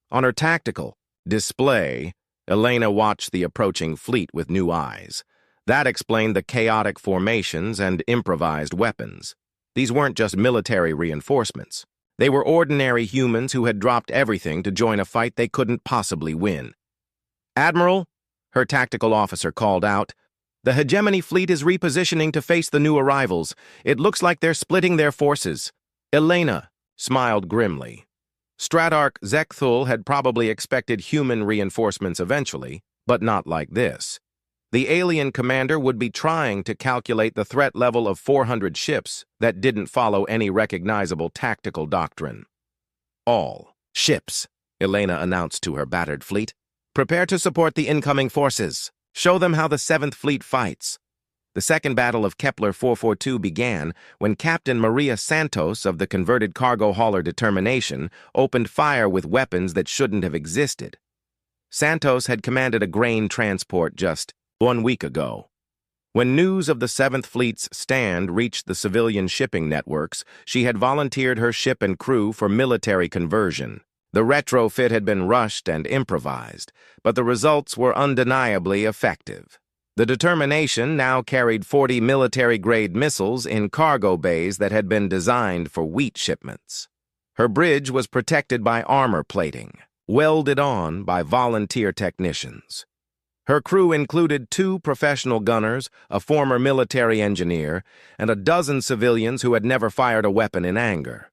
On her tactical display, Elena watched the approaching fleet with new eyes. That explained the chaotic formations and improvised weapons. These weren't just military reinforcements. They were ordinary humans who had dropped everything to join a fight they couldn't possibly win. "Admiral," her tactical officer called out, "the hegemony fleet is repositioning to face the new arrivals. It looks like they're splitting their forces." Elena smiled grimly. Stratarch Zekthul had probably expected human reinforcements eventually, but not like this. The alien commander would be trying to calculate the threat level of 400 ships that didn't follow any recognizable tactical doctrine. "All ships," Elena announced to her battered fleet, "prepare to support the incoming forces. Show them how the 7th Fleet fights." The second battle of Kepler 442 began when Captain Maria Santos of the converted cargo hauler Determination opened fire with weapons that shouldn't have existed. Santos had commanded a grain transport just 1 week ago. When news of the 7th Fleet's stand reached the civilian shipping networks, she had volunteered her ship and crew for military conversion. The retrofit had been rushed and improvised, but the results were undeniably effective. The Determination now carried 40 military-grade missiles in cargo bays that had been designed for wheat shipments. Her bridge was protected by armor plating, welded on by volunteer technicians. Her crew included 2 professional gunners, a former military engineer, and a dozen civilians who had never fired a weapon in anger.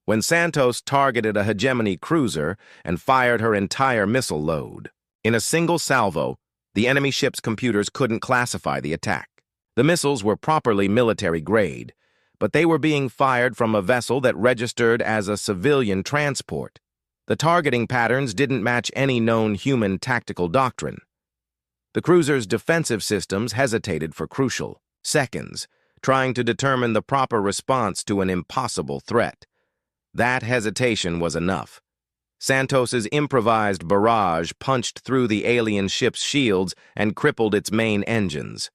When Santos targeted a hegemony cruiser and fired her entire missile load, in a single salvo, the enemy ship's computers couldn't classify the attack. The missiles were properly military grade, but they were being fired from a vessel that registered as a civilian transport. The targeting patterns didn't match any known human tactical doctrine. The cruiser's defensive systems hesitated for crucial seconds, trying to determine the proper response to an impossible threat. That hesitation was enough. Santos's improvised barrage punched through the alien ship's shields and crippled its main engines.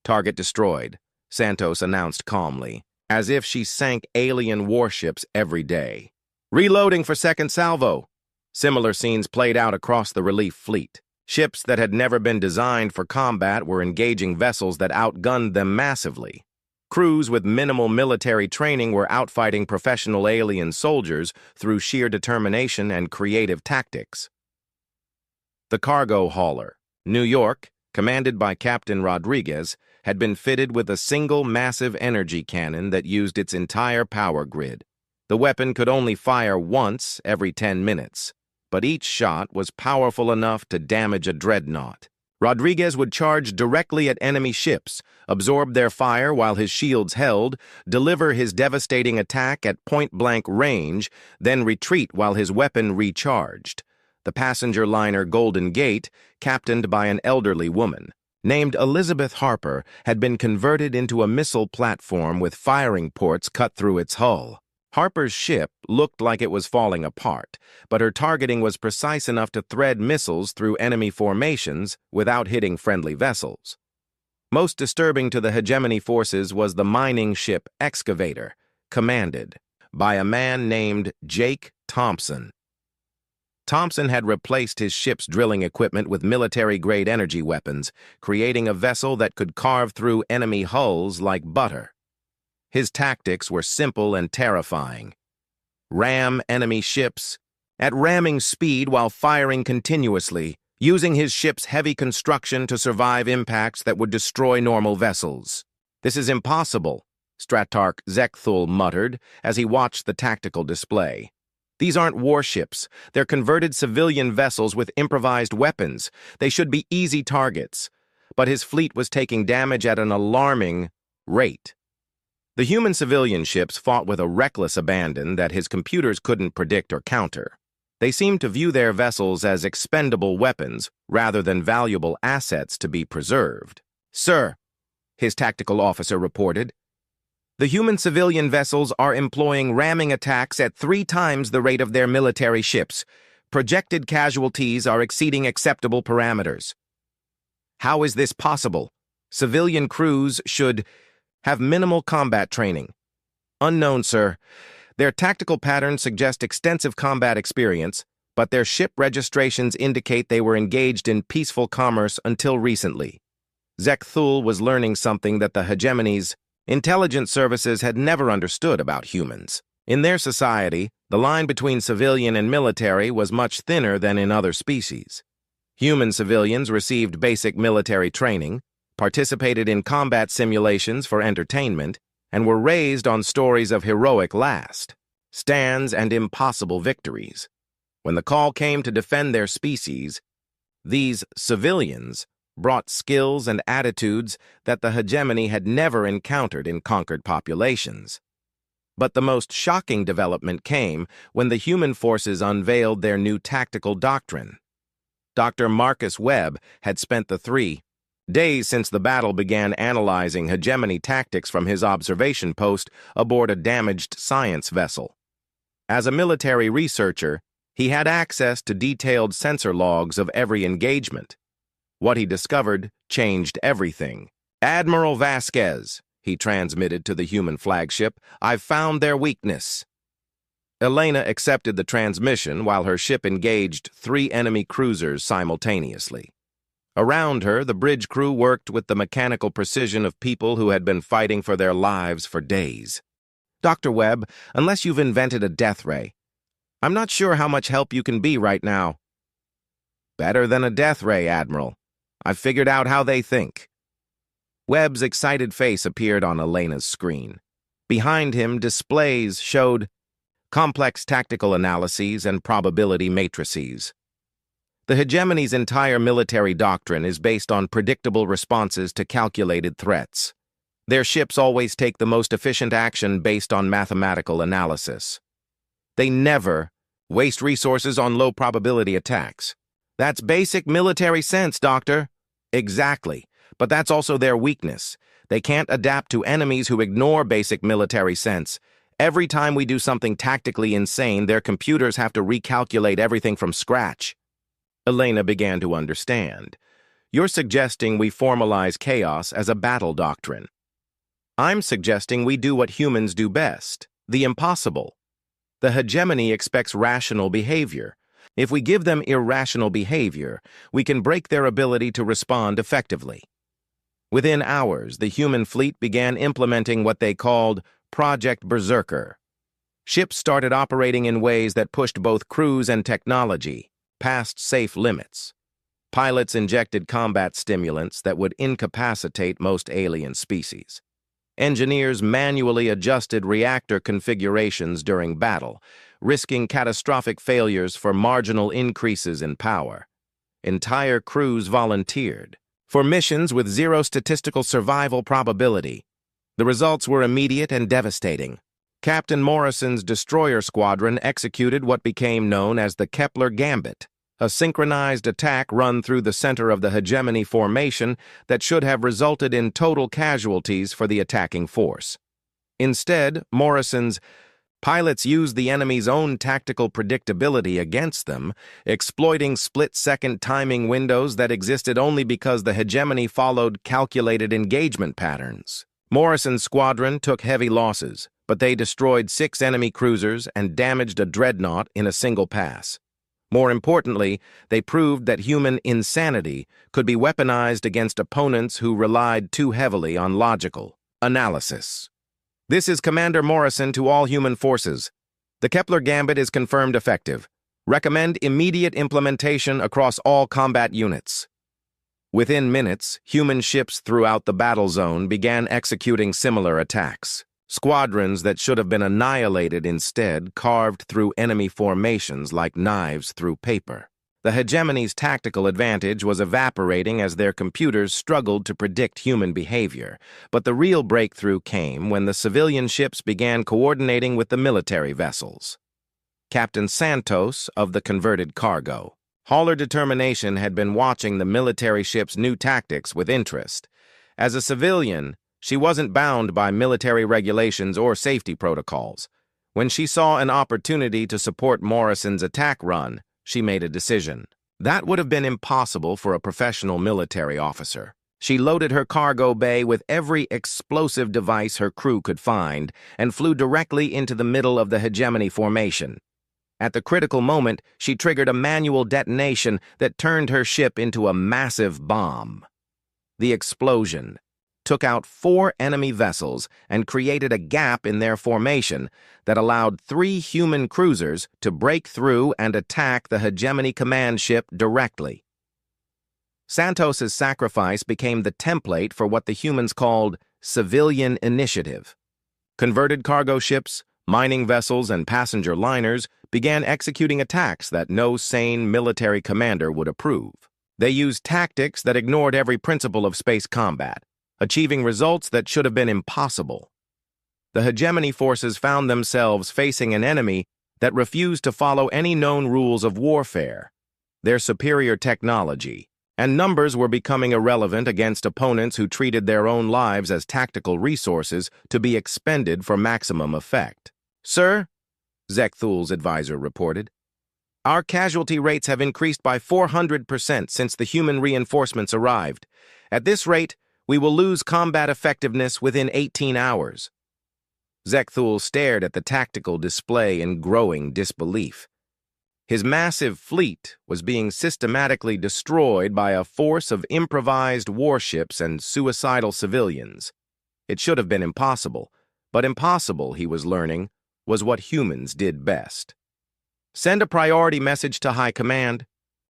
"Target destroyed," Santos announced calmly, as if she sank alien warships every day. "Reloading for second salvo." Similar scenes played out across the relief fleet. Ships that had never been designed for combat were engaging vessels that outgunned them massively. Crews with minimal military training were outfighting professional alien soldiers through sheer determination and creative tactics. The cargo hauler, New York, commanded by Captain Rodriguez, had been fitted with a single massive energy cannon that used its entire power grid. The weapon could only fire once every 10 minutes, but each shot was powerful enough to damage a dreadnought. Rodriguez would charge directly at enemy ships, absorb their fire while his shields held, deliver his devastating attack at point-blank range, then retreat while his weapon recharged. The passenger liner Golden Gate, captained by an elderly woman named Elizabeth Harper, had been converted into a missile platform with firing ports cut through its hull. Harper's ship looked like it was falling apart, but her targeting was precise enough to thread missiles through enemy formations without hitting friendly vessels. Most disturbing to the hegemony forces was the mining ship Excavator, commanded by a man named Jake Thompson. Thompson had replaced his ship's drilling equipment with military-grade energy weapons, creating a vessel that could carve through enemy hulls like butter. His tactics were simple and terrifying. Ram enemy ships at ramming speed while firing continuously, using his ship's heavy construction to survive impacts that would destroy normal vessels. "This is impossible," Stratarch Zekthul muttered as he watched the tactical display. "These aren't warships. They're converted civilian vessels with improvised weapons. They should be easy targets." But his fleet was taking damage at an alarming rate. The human civilian ships fought with a reckless abandon that his computers couldn't predict or counter. They seemed to view their vessels as expendable weapons rather than valuable assets to be preserved. "Sir," his tactical officer reported, "the human civilian vessels are employing ramming attacks at 3 times the rate of their military ships. Projected casualties are exceeding acceptable parameters." "How is this possible? Civilian crews should have minimal combat training." "Unknown, sir. Their tactical patterns suggest extensive combat experience, but their ship registrations indicate they were engaged in peaceful commerce until recently." Zekthul was learning something that the hegemony's intelligence services had never understood about humans. In their society, the line between civilian and military was much thinner than in other species. Human civilians received basic military training, participated in combat simulations for entertainment, and were raised on stories of heroic last stands and impossible victories. When the call came to defend their species, these civilians brought skills and attitudes that the hegemony had never encountered in conquered populations. But the most shocking development came when the human forces unveiled their new tactical doctrine. Dr. Marcus Webb had spent the 3 days since the battle began analyzing hegemony tactics from his observation post aboard a damaged science vessel. As a military researcher, he had access to detailed sensor logs of every engagement. What he discovered changed everything. "Admiral Vasquez," he transmitted to the human flagship, "I've found their weakness." Elena accepted the transmission while her ship engaged 3 enemy cruisers simultaneously. Around her, the bridge crew worked with the mechanical precision of people who had been fighting for their lives for days. "Dr. Webb, unless you've invented a death ray, I'm not sure how much help you can be right now." "Better than a death ray, Admiral. I've figured out how they think." Webb's excited face appeared on Elena's screen. Behind him, displays showed complex tactical analyses and probability matrices. The hegemony's entire military doctrine is based on predictable responses to calculated threats. Their ships always take the most efficient action based on mathematical analysis. They never waste resources on low-probability attacks. "That's basic military sense, Doctor." "Exactly, but that's also their weakness. They can't adapt to enemies who ignore basic military sense. Every time we do something tactically insane, their computers have to recalculate everything from scratch." Elena began to understand. "You're suggesting we formalize chaos as a battle doctrine. I'm suggesting we do what humans do best, the impossible. The hegemony expects rational behavior. If we give them irrational behavior, we can break their ability to respond effectively." Within hours, the human fleet began implementing what they called Project Berserker. Ships started operating in ways that pushed both crews and technology past safe limits. Pilots injected combat stimulants that would incapacitate most alien species. Engineers manually adjusted reactor configurations during battle, risking catastrophic failures for marginal increases in power. Entire crews volunteered for missions with zero statistical survival probability. The results were immediate and devastating. Captain Morrison's destroyer squadron executed what became known as the Kepler Gambit, a synchronized attack run through the center of the hegemony formation that should have resulted in total casualties for the attacking force. Instead, Morrison's pilots used the enemy's own tactical predictability against them, exploiting split-second timing windows that existed only because the hegemony followed calculated engagement patterns. Morrison's squadron took heavy losses, but they destroyed 6 enemy cruisers and damaged a dreadnought in a single pass. More importantly, they proved that human insanity could be weaponized against opponents who relied too heavily on logical analysis. This is Commander Morrison to all human forces. The Kepler Gambit is confirmed effective. Recommend immediate implementation across all combat units. Within minutes, human ships throughout the battle zone began executing similar attacks. Squadrons that should have been annihilated instead carved through enemy formations like knives through paper. The hegemony's tactical advantage was evaporating as their computers struggled to predict human behavior, but the real breakthrough came when the civilian ships began coordinating with the military vessels. Captain Santos of the converted cargo. Hauler Determination had been watching the military ship's new tactics with interest. As a civilian, she wasn't bound by military regulations or safety protocols. When she saw an opportunity to support Morrison's attack run, she made a decision. That would have been impossible for a professional military officer. She loaded her cargo bay with every explosive device her crew could find and flew directly into the middle of the hegemony formation. At the critical moment, she triggered a manual detonation that turned her ship into a massive bomb. The explosion took out 4 enemy vessels and created a gap in their formation that allowed 3 human cruisers to break through and attack the hegemony command ship directly. Santos's sacrifice became the template for what the humans called civilian initiative. Converted cargo ships, mining vessels, and passenger liners began executing attacks that no sane military commander would approve. They used tactics that ignored every principle of space combat, achieving results that should have been impossible. The hegemony forces found themselves facing an enemy that refused to follow any known rules of warfare. Their superior technology and numbers were becoming irrelevant against opponents who treated their own lives as tactical resources to be expended for maximum effect. "Sir," Zekthul's advisor reported, "our casualty rates have increased by 400% since the human reinforcements arrived. At this rate, we will lose combat effectiveness within 18 hours. Zekthul stared at the tactical display in growing disbelief. His massive fleet was being systematically destroyed by a force of improvised warships and suicidal civilians. It should have been impossible, but impossible, he was learning, was what humans did best. "Send a priority message to High Command,"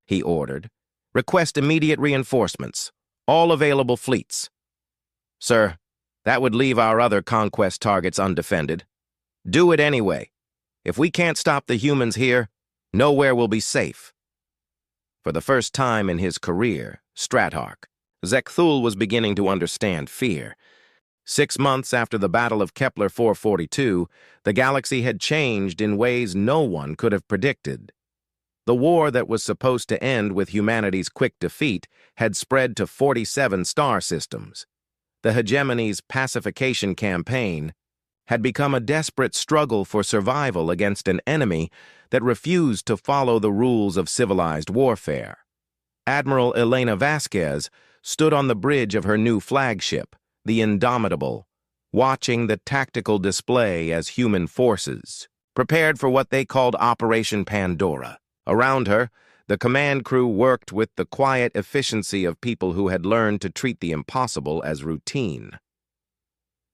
he ordered. "Request immediate reinforcements. All available fleets." "Sir, that would leave our other conquest targets undefended." "Do it anyway. If we can't stop the humans here, nowhere will be safe." For the first time in his career, Stratarch, Zekthul was beginning to understand fear. 6 months after the Battle of Kepler 442, the galaxy had changed in ways no one could have predicted. The war that was supposed to end with humanity's quick defeat had spread to 47 star systems. The hegemony's pacification campaign had become a desperate struggle for survival against an enemy that refused to follow the rules of civilized warfare. Admiral Elena Vasquez stood on the bridge of her new flagship, the Indomitable, watching the tactical display as human forces prepared for what they called Operation Pandora. Around her, the command crew worked with the quiet efficiency of people who had learned to treat the impossible as routine.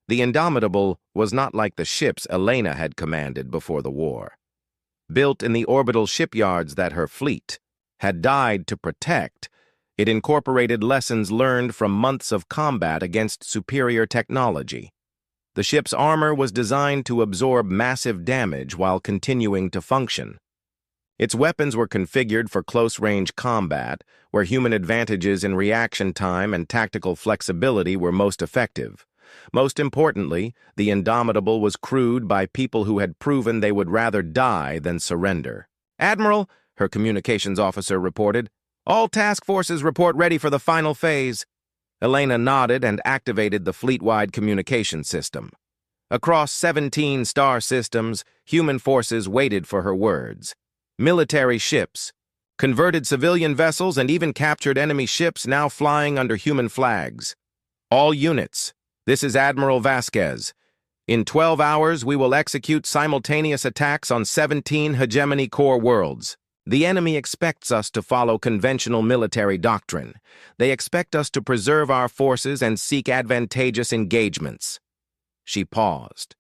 The Indomitable was not like the ships Elena had commanded before the war. Built in the orbital shipyards that her fleet had died to protect, It incorporated lessons learned from months of combat against superior technology. The ship's armor was designed to absorb massive damage while continuing to function. Its weapons were configured for close-range combat, where human advantages in reaction time and tactical flexibility were most effective. Most importantly, the Indomitable was crewed by people who had proven they would rather die than surrender. "Admiral," her communications officer reported, "all task forces report ready for the final phase." Elena nodded and activated the fleet-wide communication system. Across 17 star systems, human forces waited for her words. Military ships, converted civilian vessels, and even captured enemy ships now flying under human flags. "All units, this is Admiral Vasquez. In 12 hours, we will execute simultaneous attacks on 17 hegemony core worlds. The enemy expects us to follow conventional military doctrine. They expect us to preserve our forces and seek advantageous engagements." She paused,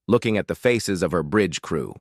looking at the faces of her bridge crew.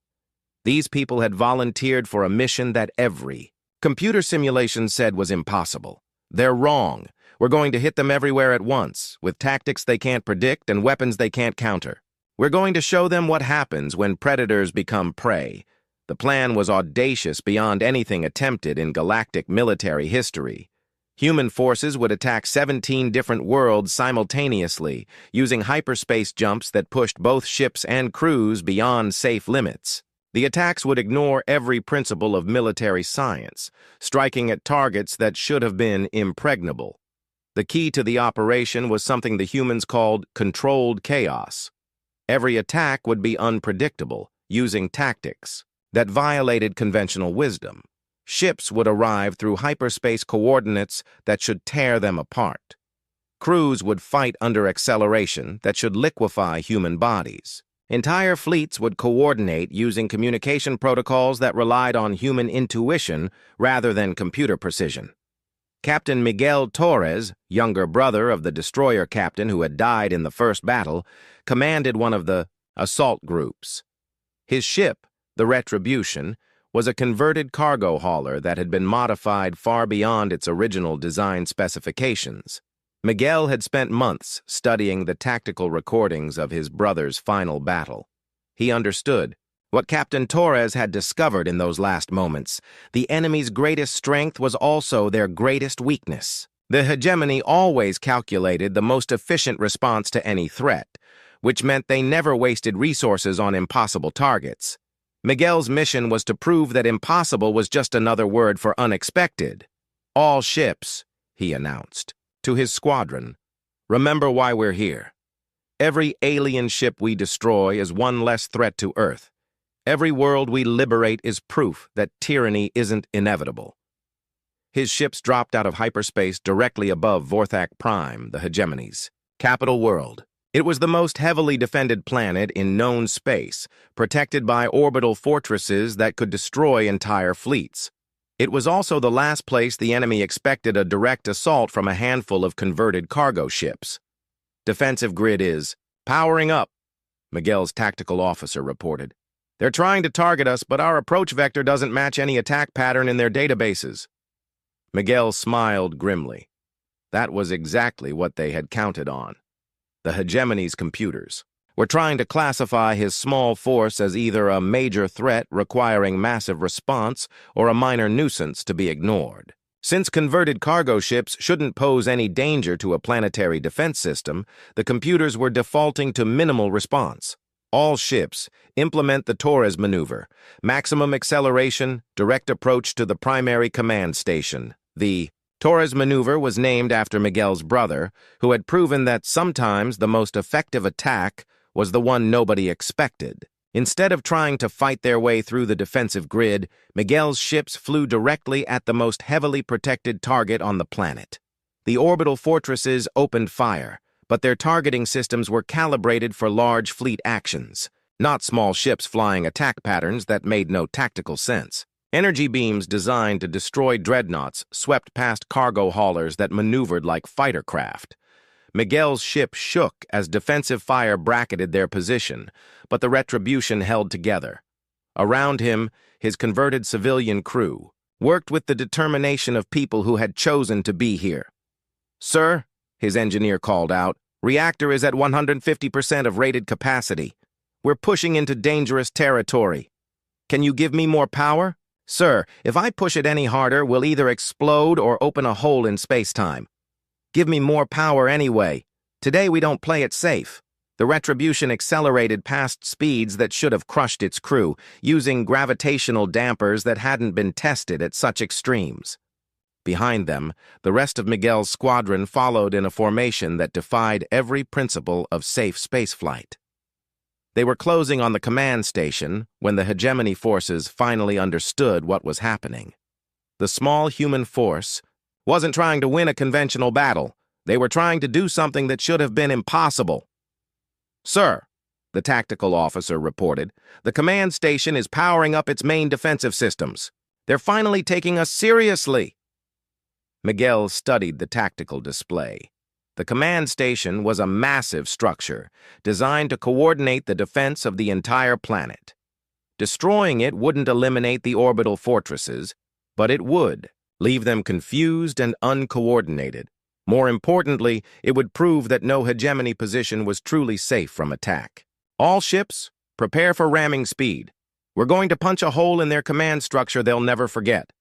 These people had volunteered for a mission that every computer simulation said was impossible. "They're wrong. We're going to hit them everywhere at once, with tactics they can't predict and weapons they can't counter. We're going to show them what happens when predators become prey." The plan was audacious beyond anything attempted in galactic military history. Human forces would attack 17 different worlds simultaneously, using hyperspace jumps that pushed both ships and crews beyond safe limits. The attacks would ignore every principle of military science, striking at targets that should have been impregnable. The key to the operation was something the humans called controlled chaos. Every attack would be unpredictable, using tactics that violated conventional wisdom. Ships would arrive through hyperspace coordinates that should tear them apart. Crews would fight under acceleration that should liquefy human bodies. Entire fleets would coordinate using communication protocols that relied on human intuition rather than computer precision. Captain Miguel Torres, younger brother of the destroyer captain who had died in the first battle, commanded one of the assault groups. His ship, the Retribution, was a converted cargo hauler that had been modified far beyond its original design specifications. Miguel had spent months studying the tactical recordings of his brother's final battle. He understood what Captain Torres had discovered in those last moments. The enemy's greatest strength was also their greatest weakness. The hegemony always calculated the most efficient response to any threat, which meant they never wasted resources on impossible targets. Miguel's mission was to prove that impossible was just another word for unexpected. "All ships," he announced to his squadron, "remember why we're here. Every alien ship we destroy is one less threat to Earth. Every world we liberate is proof that tyranny isn't inevitable." His ships dropped out of hyperspace directly above Vorthak Prime, the hegemony's capital world. It was the most heavily defended planet in known space, protected by orbital fortresses that could destroy entire fleets. It was also the last place the enemy expected a direct assault from a handful of converted cargo ships. "Defensive grid is powering up," Miguel's tactical officer reported. "They're trying to target us, but our approach vector doesn't match any attack pattern in their databases." Miguel smiled grimly. That was exactly what they had counted on. The hegemony's computers were trying to classify his small force as either a major threat requiring massive response or a minor nuisance to be ignored. Since converted cargo ships shouldn't pose any danger to a planetary defense system, the computers were defaulting to minimal response. "All ships, implement the Torres maneuver. Maximum acceleration, direct approach to the primary command station." The Torres maneuver was named after Miguel's brother, who had proven that sometimes the most effective attack was the one nobody expected. Instead of trying to fight their way through the defensive grid, Miguel's ships flew directly at the most heavily protected target on the planet. The orbital fortresses opened fire, but their targeting systems were calibrated for large fleet actions, not small ships flying attack patterns that made no tactical sense. Energy beams designed to destroy dreadnoughts swept past cargo haulers that maneuvered like fighter craft. Miguel's ship shook as defensive fire bracketed their position, but the Retribution held together. Around him, his converted civilian crew, worked with the determination of people who had chosen to be here. "Sir," his engineer called out, "reactor is at 150% of rated capacity. We're pushing into dangerous territory. Can you give me more power?" "Sir, if I push it any harder, we'll either explode or open a hole in space-time. Give me more power anyway. Today we don't play it safe." The Retribution accelerated past speeds that should have crushed its crew, using gravitational dampers that hadn't been tested at such extremes. Behind them, the rest of Miguel's squadron followed in a formation that defied every principle of safe spaceflight. They were closing on the command station when the hegemony forces finally understood what was happening. The small human force wasn't trying to win a conventional battle. They were trying to do something that should have been impossible. "Sir," the tactical officer reported, "the command station is powering up its main defensive systems. They're finally taking us seriously." Miguel studied the tactical display. The command station was a massive structure designed to coordinate the defense of the entire planet. Destroying it wouldn't eliminate the orbital fortresses, but it would leave them confused and uncoordinated. More importantly, it would prove that no hegemony position was truly safe from attack. "All ships, prepare for ramming speed. We're going to punch a hole in their command structure they'll never forget."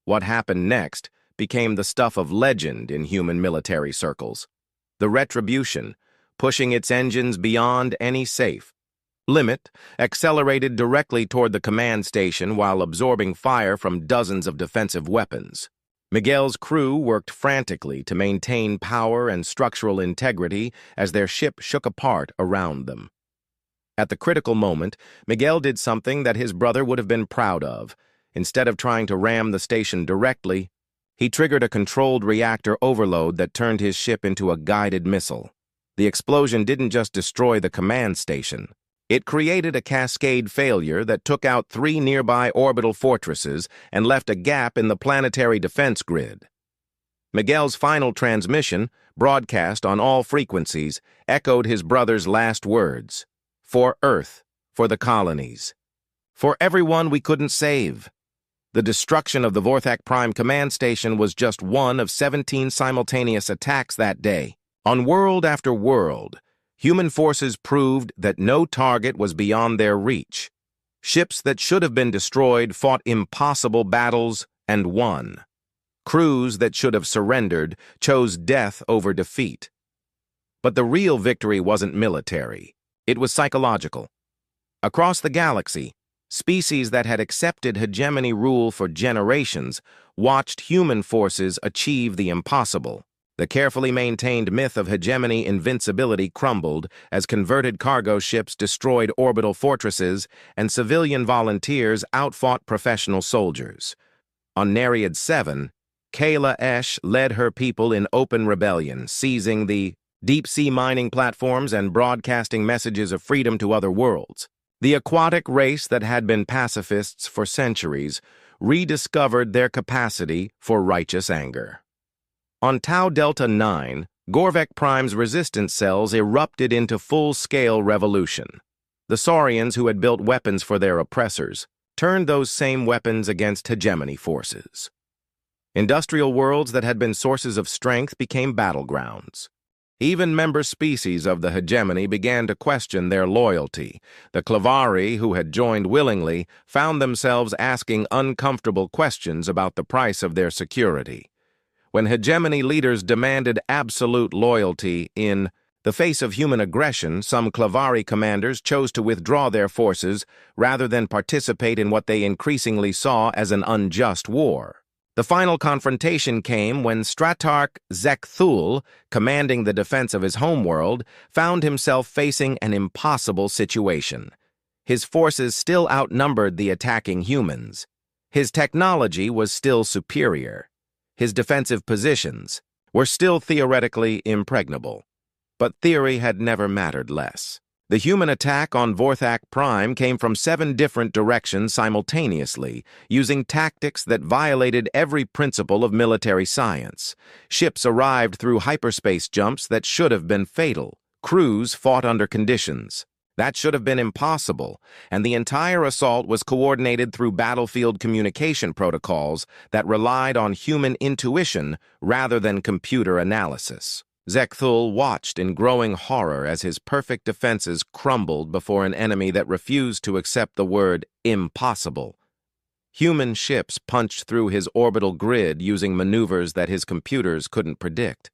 What happened next became the stuff of legend in human military circles. The Retribution, pushing its engines beyond any safe limit, accelerated directly toward the command station while absorbing fire from dozens of defensive weapons. Miguel's crew worked frantically to maintain power and structural integrity as their ship shook apart around them. At the critical moment, Miguel did something that his brother would have been proud of. Instead of trying to ram the station directly, he triggered a controlled reactor overload that turned his ship into a guided missile. The explosion didn't just destroy the command station. It created a cascade failure that took out 3 nearby orbital fortresses and left a gap in the planetary defense grid. Miguel's final transmission, broadcast on all frequencies, echoed his brother's last words. "For Earth, for the colonies, for everyone we couldn't save." The destruction of the Vorthak Prime command station was just one of 17 simultaneous attacks that day. On world after world, human forces proved that no target was beyond their reach. Ships that should have been destroyed fought impossible battles and won. Crews that should have surrendered chose death over defeat. But the real victory wasn't military. It was psychological. Across the galaxy, species that had accepted hegemony rule for generations watched human forces achieve the impossible. The carefully maintained myth of hegemony invincibility crumbled as converted cargo ships destroyed orbital fortresses and civilian volunteers outfought professional soldiers. On Nereid 7, Kayla Esch led her people in open rebellion, seizing the deep-sea mining platforms and broadcasting messages of freedom to other worlds. The aquatic race that had been pacifists for centuries rediscovered their capacity for righteous anger. On Tau Delta 9, Gorvek Prime's resistance cells erupted into full-scale revolution. The Saurians, who had built weapons for their oppressors, turned those same weapons against hegemony forces. Industrial worlds that had been sources of strength became battlegrounds. Even member species of the hegemony began to question their loyalty. The Clavari, who had joined willingly, found themselves asking uncomfortable questions about the price of their security. When hegemony leaders demanded absolute loyalty in the face of human aggression, some Clavari commanders chose to withdraw their forces rather than participate in what they increasingly saw as an unjust war. The final confrontation came when Stratarch Zekthul, commanding the defense of his homeworld, found himself facing an impossible situation. His forces still outnumbered the attacking humans. His technology was still superior. His defensive positions were still theoretically impregnable. But theory had never mattered less. The human attack on Vorthak Prime came from 7 different directions simultaneously, using tactics that violated every principle of military science. Ships arrived through hyperspace jumps that should have been fatal. Crews fought under conditions That should have been impossible, and the entire assault was coordinated through battlefield communication protocols that relied on human intuition rather than computer analysis. Zekthul watched in growing horror as his perfect defenses crumbled before an enemy that refused to accept the word impossible. Human ships punched through his orbital grid using maneuvers that his computers couldn't predict.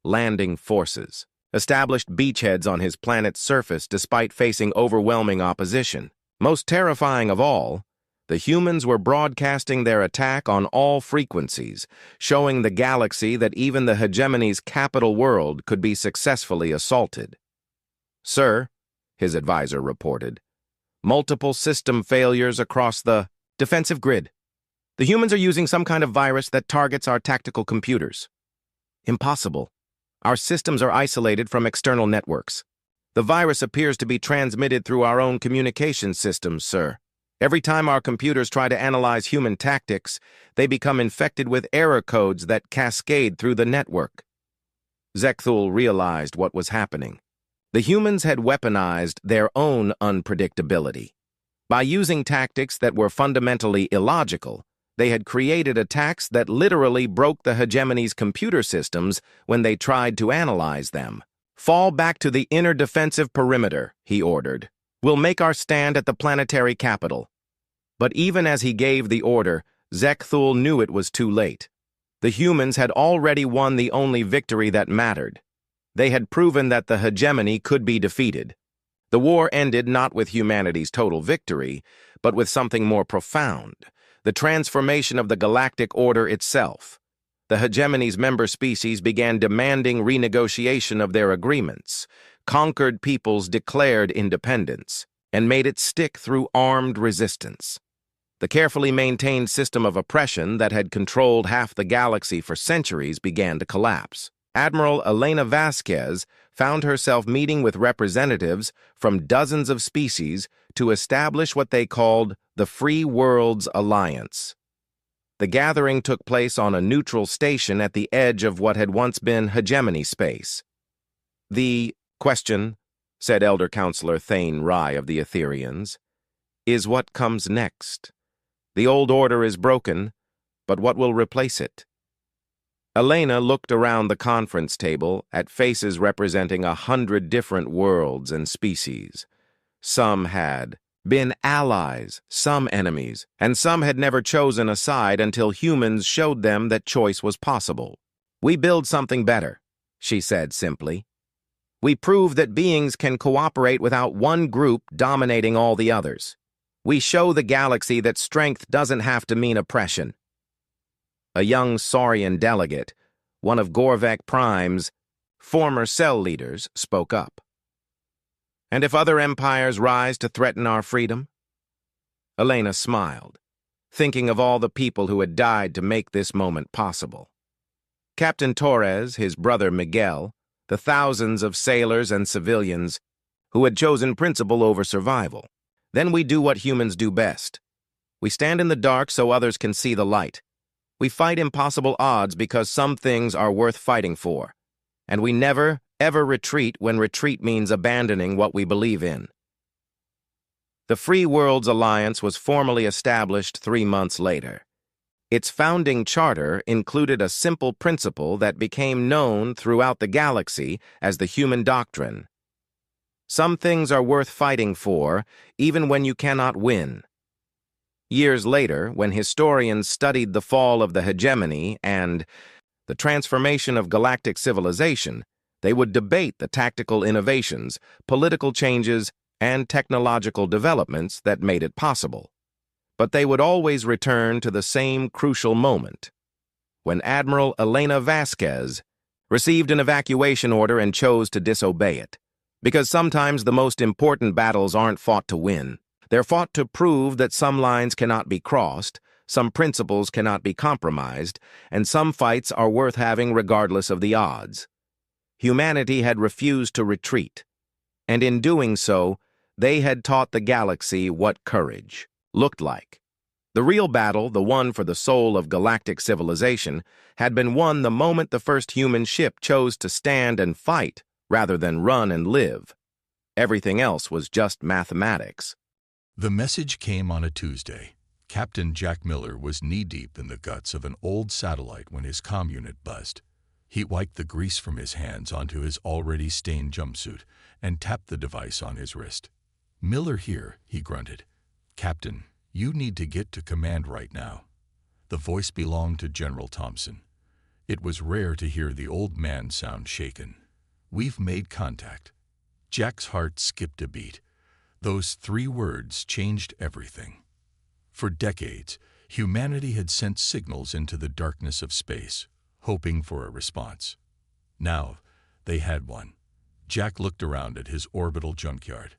Landing forces established beachheads on his planet's surface despite facing overwhelming opposition. Most terrifying of all, the humans were broadcasting their attack on all frequencies, showing the galaxy that even the hegemony's capital world could be successfully assaulted. "Sir," his advisor reported, "multiple system failures across the defensive grid. The humans are using some kind of virus that targets our tactical computers." "Impossible. Our systems are isolated from external networks. The virus appears to be transmitted through our own communication systems, sir. Every time our computers try to analyze human tactics, they become infected with error codes that cascade through the network." Zekthul realized what was happening. The humans had weaponized their own unpredictability. By using tactics that were fundamentally illogical, they had created attacks that literally broke the hegemony's computer systems when they tried to analyze them. "Fall back to the inner defensive perimeter," he ordered. "We'll make our stand at the planetary capital." But even as he gave the order, Zekthul knew it was too late. The humans had already won the only victory that mattered. They had proven that the hegemony could be defeated. The war ended not with humanity's total victory, but with something more profound: the transformation of the galactic order itself. The hegemony's member species began demanding renegotiation of their agreements. Conquered peoples declared independence and made it stick through armed resistance. The carefully maintained system of oppression that had controlled half the galaxy for centuries began to collapse. Admiral Elena Vasquez found herself meeting with representatives from dozens of species to establish what they called the Free Worlds Alliance. The gathering took place on a neutral station at the edge of what had once been hegemony space. "The question," said Elder Counselor Thane Rai of the Etherians, "is what comes next. The old order is broken, but what will replace it?" Elena looked around the conference table at faces representing 100 different worlds and species. Some had been allies, some enemies, and some had never chosen a side until humans showed them that choice was possible. "We build something better," she said simply. "We prove that beings can cooperate without one group dominating all the others. We show the galaxy that strength doesn't have to mean oppression." A young Saurian delegate, one of Gorvek Prime's former cell leaders, spoke up. "And if other empires rise to threaten our freedom?" Elena smiled, thinking of all the people who had died to make this moment possible. Captain Torres, his brother Miguel, the thousands of sailors and civilians who had chosen principle over survival. Then we do what humans do best. We stand in the dark so others can see the light. We fight impossible odds because some things are worth fighting for. And we never, ever retreat when retreat means abandoning what we believe in. The Free Worlds Alliance was formally established 3 months later. Its founding charter included a simple principle that became known throughout the galaxy as the human doctrine. Some things are worth fighting for, even when you cannot win. Years later, when historians studied the fall of the hegemony and the transformation of galactic civilization, they would debate the tactical innovations, political changes, and technological developments that made it possible. But they would always return to the same crucial moment, when Admiral Elena Vasquez received an evacuation order and chose to disobey it. Because sometimes the most important battles aren't fought to win. They're fought to prove that some lines cannot be crossed, some principles cannot be compromised, and some fights are worth having regardless of the odds. Humanity had refused to retreat, and in doing so, they had taught the galaxy what courage looked like. The real battle, the one for the soul of galactic civilization, had been won the moment the first human ship chose to stand and fight rather than run and live. Everything else was just mathematics. The message came on a Tuesday. Captain Jack Miller was knee-deep in the guts of an old satellite when his comm unit buzzed. He wiped the grease from his hands onto his already stained jumpsuit and tapped the device on his wrist. "Miller here," he grunted. "Captain, you need to get to command right now." The voice belonged to General Thompson. It was rare to hear the old man sound shaken. "We've made contact." Jack's heart skipped a beat. Those 3 words changed everything. For decades, humanity had sent signals into the darkness of space, hoping for a response. Now, they had one. Jack looked around at his orbital junkyard,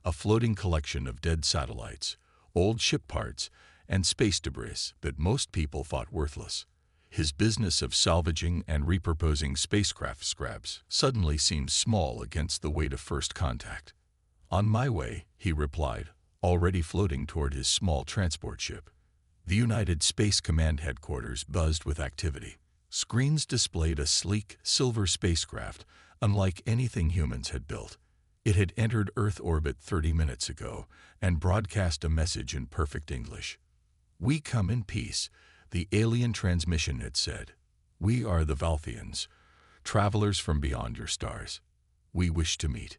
a floating collection of dead satellites, old ship parts, and space debris that most people thought worthless. His business of salvaging and repurposing spacecraft scraps suddenly seemed small against the weight of first contact. "On my way," he replied, already floating toward his small transport ship. The United Space Command headquarters buzzed with activity. Screens displayed a sleek, silver spacecraft unlike anything humans had built. It had entered Earth orbit 30 minutes ago and broadcast a message in perfect English. "We come in peace," the alien transmission had said. "We are the Valthians, travelers from beyond your stars. We wish to meet."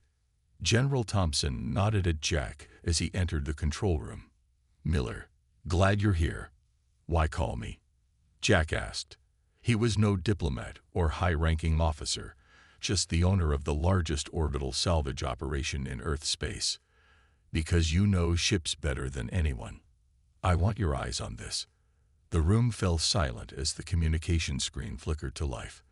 General Thompson nodded at Jack as he entered the control room. "Miller, glad you're here. Why call me?" Jack asked. He was no diplomat or high-ranking officer, just the owner of the largest orbital salvage operation in Earth space. "Because you know ships better than anyone. I want your eyes on this." The room fell silent as the communication screen flickered to life.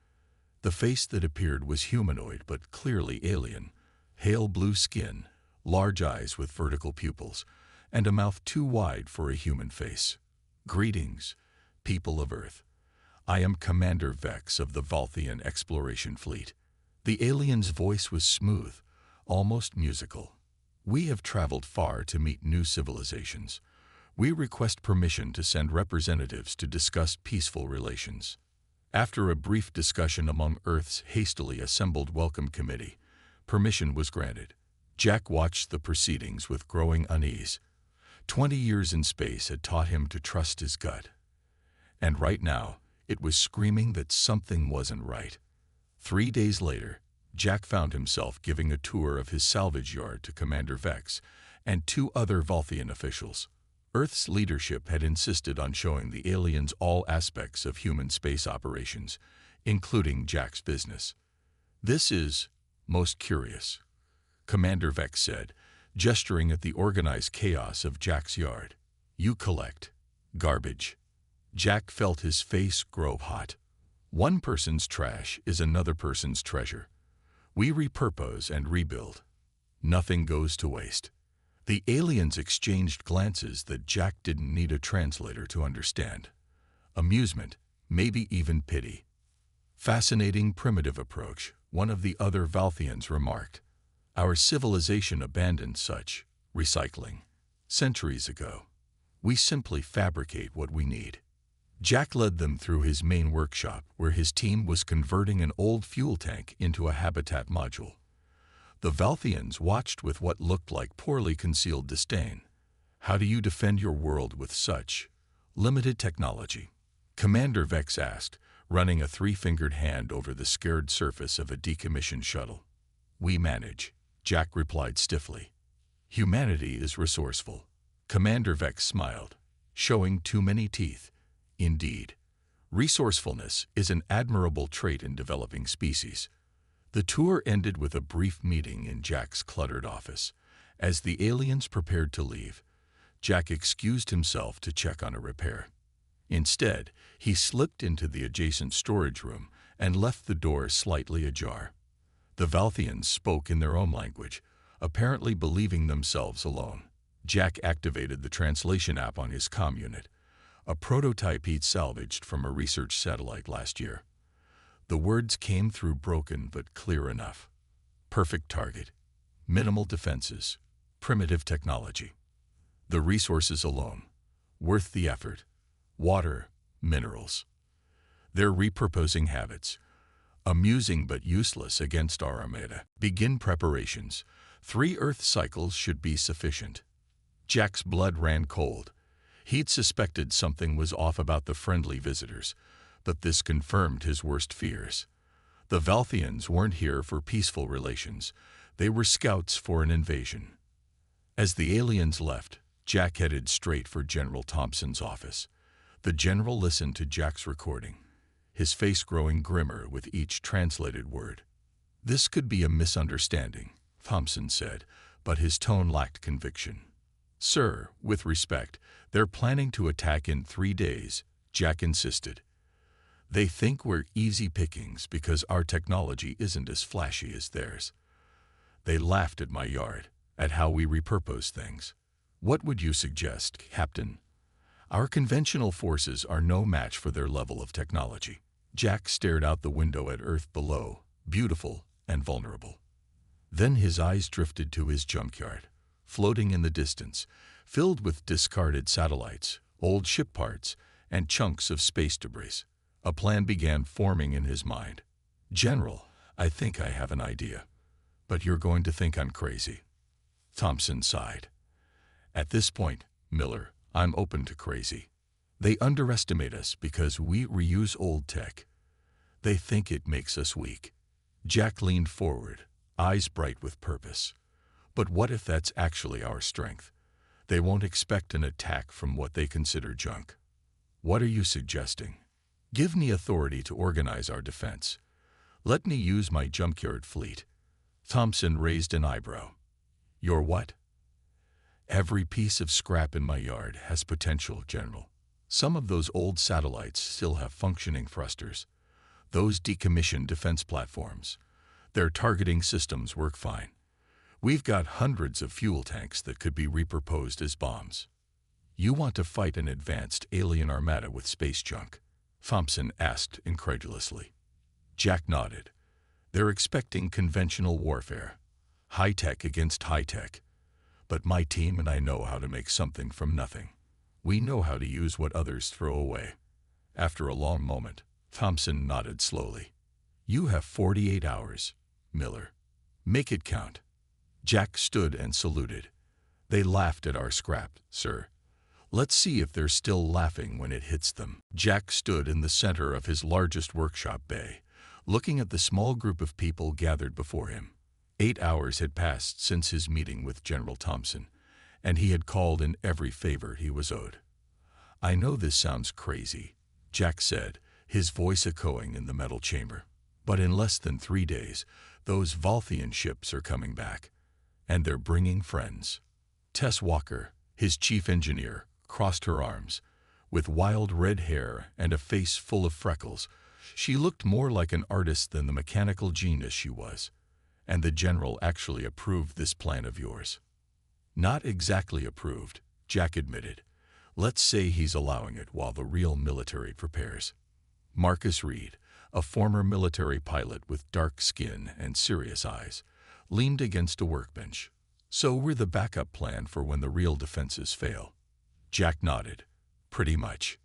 The face that appeared was humanoid but clearly alien. Pale blue skin, large eyes with vertical pupils, and a mouth too wide for a human face. "Greetings, people of Earth. I am Commander Vex of the Valthian Exploration Fleet." The alien's voice was smooth, almost musical. "We have traveled far to meet new civilizations. We request permission to send representatives to discuss peaceful relations." After a brief discussion among Earth's hastily assembled welcome committee, permission was granted. Jack watched the proceedings with growing unease. 20 years in space had taught him to trust his gut. And right now, it was screaming that something wasn't right. 3 days later, Jack found himself giving a tour of his salvage yard to Commander Vex and 2 other Valthian officials. Earth's leadership had insisted on showing the aliens all aspects of human space operations, including Jack's business. "This is most curious," Commander Vex said, gesturing at the organized chaos of Jack's yard. "You collect garbage." Jack felt his face grow hot. "One person's trash is another person's treasure. We repurpose and rebuild. Nothing goes to waste." The aliens exchanged glances that Jack didn't need a translator to understand. Amusement, maybe even pity. "Fascinating primitive approach," one of the other Valthians remarked. "Our civilization abandoned such recycling centuries ago. We simply fabricate what we need." Jack led them through his main workshop, where his team was converting an old fuel tank into a habitat module. The Valthians watched with what looked like poorly concealed disdain. "How do you defend your world with such limited technology?" Commander Vex asked, running a 3-fingered hand over the scared surface of a decommissioned shuttle. "We manage," Jack replied stiffly. "Humanity is resourceful." Commander Vex smiled, showing too many teeth. "Indeed. Resourcefulness is an admirable trait in developing species." The tour ended with a brief meeting in Jack's cluttered office. As the aliens prepared to leave, Jack excused himself to check on a repair. Instead, he slipped into the adjacent storage room and left the door slightly ajar. The Valthians spoke in their own language, apparently believing themselves alone. Jack activated the translation app on his comm unit, a prototype he'd salvaged from a research satellite last year. The words came through broken but clear enough. Perfect target, minimal defenses, primitive technology. The resources alone, worth the effort. Water, minerals. Their repurposing habits, amusing but useless against our Armada. Begin preparations. 3 Earth cycles should be sufficient. Jack's blood ran cold. He'd suspected something was off about the friendly visitors, but this confirmed his worst fears. The Valthians weren't here for peaceful relations. They were scouts for an invasion. As the aliens left, Jack headed straight for General Thompson's office. The general listened to Jack's recording, his face growing grimmer with each translated word. "This could be a misunderstanding," Thompson said, but his tone lacked conviction. "Sir, with respect, they're planning to attack in 3 days," Jack insisted. "They think we're easy pickings because our technology isn't as flashy as theirs. They laughed at my yard, at how we repurpose things. What would you suggest, Captain? Our conventional forces are no match for their level of technology." Jack stared out the window at Earth below, beautiful and vulnerable. Then his eyes drifted to his junkyard, floating in the distance, filled with discarded satellites, old ship parts, and chunks of space debris. A plan began forming in his mind. "General, I think I have an idea, but you're going to think I'm crazy." Thompson sighed. "At this point, Miller, I'm open to crazy. They underestimate us because we reuse old tech. They think it makes us weak." Jack leaned forward, eyes bright with purpose. "But what if that's actually our strength? They won't expect an attack from what they consider junk. What are you suggesting? Give me authority to organize our defense. Let me use my junkyard fleet." Thompson raised an eyebrow. "Your what?" "Every piece of scrap in my yard has potential, General. Some of those old satellites still have functioning thrusters. Those decommissioned defense platforms. Their targeting systems work fine. We've got hundreds of fuel tanks that could be repurposed as bombs. You want to fight an advanced alien armada with space junk?" Thompson asked incredulously. Jack nodded. "They're expecting conventional warfare. High-tech against high-tech. But my team and I know how to make something from nothing. We know how to use what others throw away." After a long moment, Thompson nodded slowly. "You have 48 hours, Miller. Make it count." Jack stood and saluted. "They laughed at our scrap, sir. Let's see if they're still laughing when it hits them." Jack stood in the center of his largest workshop bay, looking at the small group of people gathered before him. 8 hours had passed since his meeting with General Thompson, and he had called in every favor he was owed. "I know this sounds crazy," Jack said, his voice echoing in the metal chamber. "But in less than 3 days, those Valthian ships are coming back, and they're bringing friends." Tess Walker, his chief engineer, crossed her arms. With wild red hair and a face full of freckles, she looked more like an artist than the mechanical genius she was. "And the general actually approved this plan of yours." "Not exactly approved," Jack admitted. "Let's say he's allowing it while the real military prepares." Marcus Reed, a former military pilot with dark skin and serious eyes, leaned against a workbench. "So we're the backup plan for when the real defenses fail." Jack nodded. "Pretty much."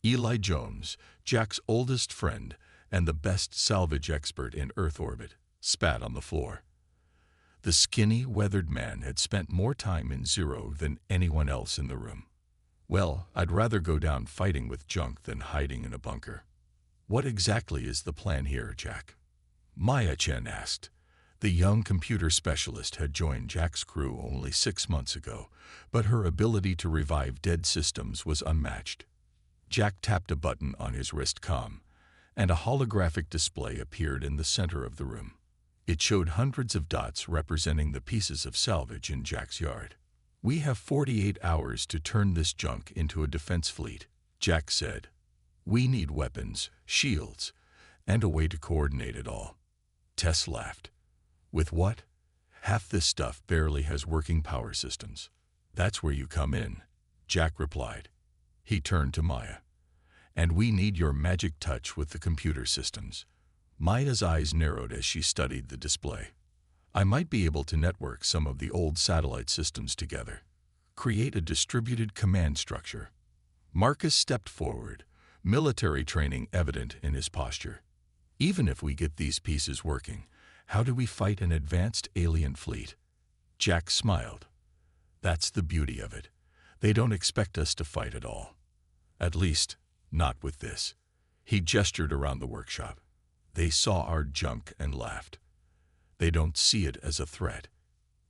Eli Jones, Jack's oldest friend and the best salvage expert in Earth orbit, spat on the floor. The skinny, weathered man had spent more time in Zero than anyone else in the room. "Well, I'd rather go down fighting with junk than hiding in a bunker." "What exactly is the plan here, Jack?" Maya Chen asked. The young computer specialist had joined Jack's crew only 6 months ago, but her ability to revive dead systems was unmatched. Jack tapped a button on his wrist comm, and a holographic display appeared in the center of the room. It showed hundreds of dots representing the pieces of salvage in Jack's yard. "We have 48 hours to turn this junk into a defense fleet," Jack said. "We need weapons, shields, and a way to coordinate it all." Tess laughed. "With what? Half this stuff barely has working power systems." "That's where you come in," Jack replied. He turned to Maya. "And we need your magic touch with the computer systems." Maya's eyes narrowed as she studied the display. "I might be able to network some of the old satellite systems together. Create a distributed command structure." Marcus stepped forward, military training evident in his posture. "Even if we get these pieces working, how do we fight an advanced alien fleet?" Jack smiled. That's the beauty of it. They don't expect us to fight at all. At least, not with this. He gestured around the workshop. They saw our junk and laughed. They don't see it as a threat.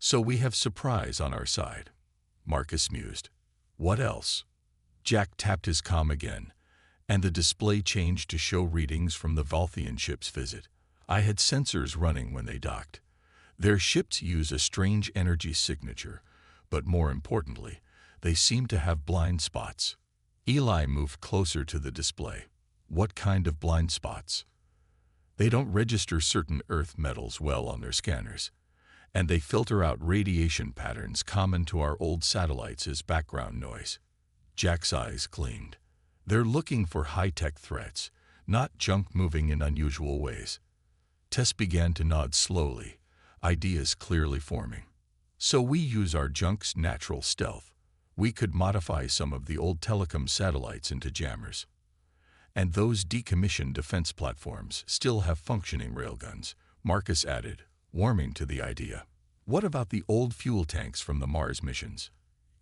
So we have surprise on our side. Marcus mused. What else? Jack tapped his comm again, and the display changed to show readings from the Valthian ship's visit. I had sensors running when they docked. Their ships use a strange energy signature, but more importantly, they seem to have blind spots. Eli moved closer to the display. What kind of blind spots? They don't register certain Earth metals well on their scanners, and they filter out radiation patterns common to our old satellites as background noise. Jack's eyes gleamed. They're looking for high-tech threats, not junk moving in unusual ways. Tess began to nod slowly, ideas clearly forming. So we use our junk's natural stealth. We could modify some of the old telecom satellites into jammers. And those decommissioned defense platforms still have functioning railguns, Marcus added, warming to the idea. What about the old fuel tanks from the Mars missions?